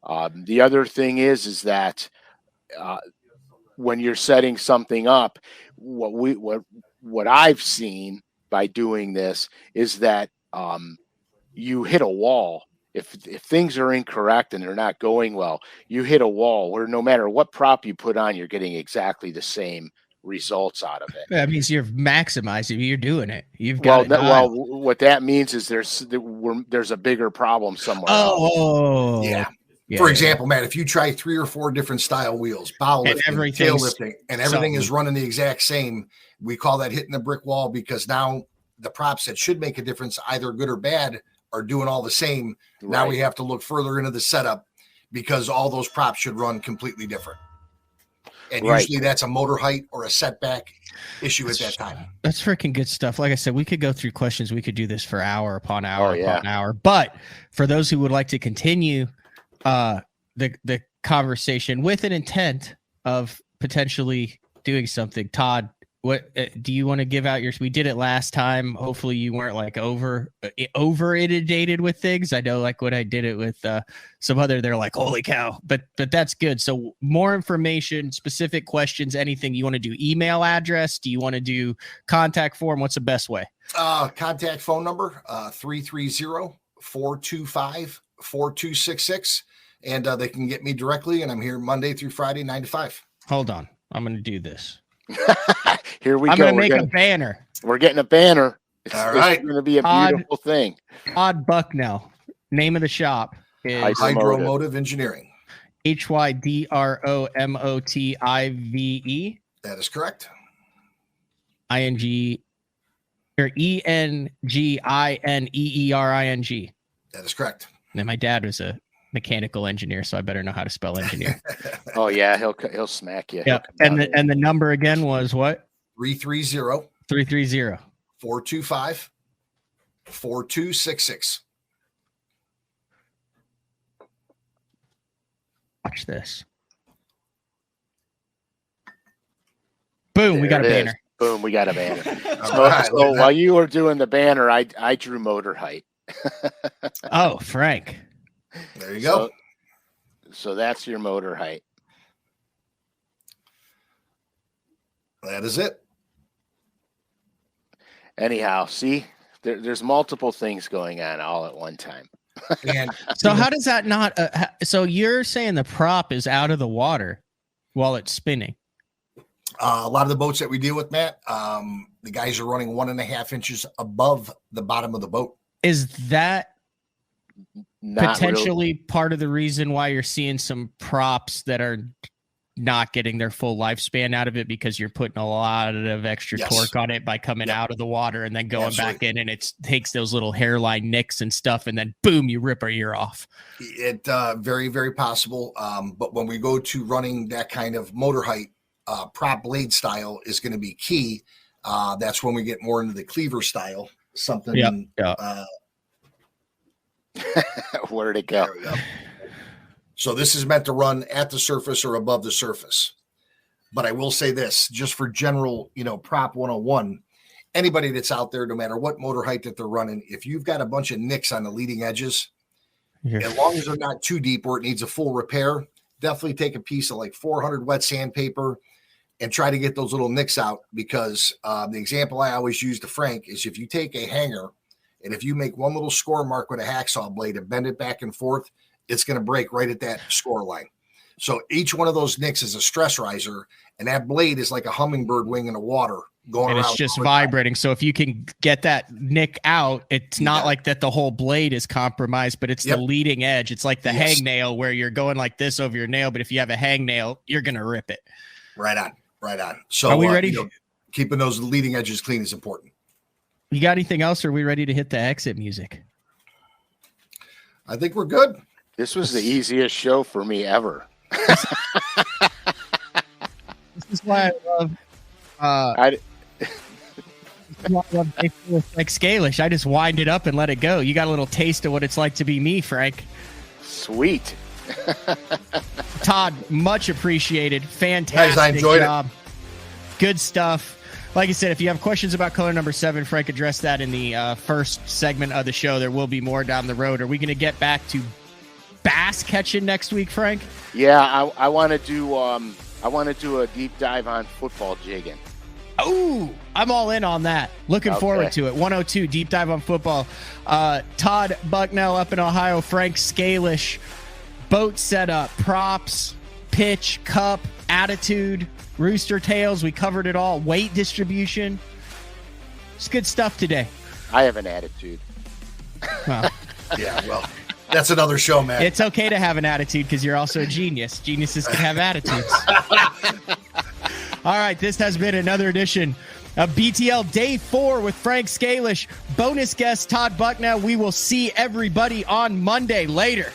The other thing is that when you're setting something up, what I've seen by doing this is that you hit a wall. If things are incorrect and they're not going well, you hit a wall where no matter what prop you put on, you're getting exactly the same results out of it. That means you're maximizing. You're doing it. You've got what that means is there's a bigger problem somewhere else. Oh, yeah. For example, man, if you try 3 or 4 different style wheels, bow lifting, tail lifting, and everything is running the exact same, we call that hitting the brick wall, because now the props that should make a difference, either good or bad, are doing all the same. Right. Now we have to look further into the setup, because all those props should run completely different. And usually that's a motor height or a setback issue at that time. That's freaking good stuff. Like I said, we could go through questions. We could do this for hour upon hour upon hour. But for those who would like to continue the conversation with an intent of potentially doing something, Todd, what do you want to give out your? We did it last time. Hopefully you weren't like over inundated with things. I know, like when I did it with some other, they're like, holy cow, but that's good. So more information, specific questions, anything you want to do, email address, do you want to do contact form? What's the best way? Contact phone number 330-425-4266. And they can get me directly. And I'm here Monday through Friday, 9 to 5. Hold on. I'm going to do this. Here we go. I'm going to make a banner. We're getting a banner. All right. It's going to be a beautiful thing. Todd Bucknell. Name of the shop is Hydromotive Engineering. HYDROMOTIVE. That is correct. ING or ENGINEERING. That is correct. And my dad was a mechanical engineer, so I better know how to spell engineer. Oh yeah, he'll smack you. Yeah, and the number again was what? 330-425-4266. Watch this. Boom, we got a There it is. banner. Boom, we got a banner. All right, So while you were doing the banner, I drew motor height. Oh, Frank. there you go. So that's your motor height. That is it. Anyhow, see, there's multiple things going on all at one time. And So how does that not? So you're saying the prop is out of the water while it's spinning? a lot of the boats that we deal with, Matt, the guys are running 1.5 inches above the bottom of the boat. Is that Not potentially really. part of the reason why you're seeing some props that are not getting their full lifespan out of it, because you're putting a lot of extra Yes. torque on it by coming Yep. out of the water and then going Absolutely. back in, and it takes those little hairline nicks and stuff, and then boom, you rip our ear off. It very, very possible. But when we go to running that kind of motor height, prop blade style is going to be key. That's when we get more into the cleaver style. Something. Yep, yep. Where'd it go? There we go. So this is meant to run at the surface or above the surface. But I will say this, just for general, prop 101, anybody that's out there, no matter what motor height that they're running, if you've got a bunch of nicks on the leading edges, as long as they're not too deep where it needs a full repair, definitely take a piece of like 400 wet sandpaper and try to get those little nicks out, because the example I always use to Frank is if you take a hanger and if you make one little score mark with a hacksaw blade and bend it back and forth, it's going to break right at that score line. So each one of those nicks is a stress riser, and that blade is like a hummingbird wing in the water going and around. it's just vibrating. So if you can get that nick out, it's not like that the whole blade is compromised, but it's the leading edge. It's like the hangnail where you're going like this over your nail, but if you have a hangnail, you're going to rip it. Right on, right on. So are we ready? Keeping those leading edges clean is important. You got anything else? Or are we ready to hit the exit music? I think we're good. This was the easiest show for me ever. This is why I love like SCALISH. I just wind it up and let it go. You got a little taste of what it's like to be me, Frank. Sweet. Todd, much appreciated. Fantastic Guys, I enjoyed job. Good stuff. Like I said, if you have questions about color number 7, Frank addressed that in the first segment of the show. There will be more down the road. Are we going to get back to bass catching next week, Frank? Yeah, I want to do a deep dive on football jigging. Oh, I'm all in on that. Looking forward to it. 102 deep dive on football. Todd Bucknell up in Ohio. Frank SCALISH. Boat setup, props, pitch, cup, attitude, rooster tails. We covered it all. Weight distribution. It's good stuff today. I have an attitude. Well, yeah, well, that's another show, man. It's okay to have an attitude because you're also a genius. Geniuses can have attitudes. All right, this has been another edition of BTL Day 4 with Frank SCALISH. Bonus guest Todd Bucknell. We will see everybody on Monday. Later.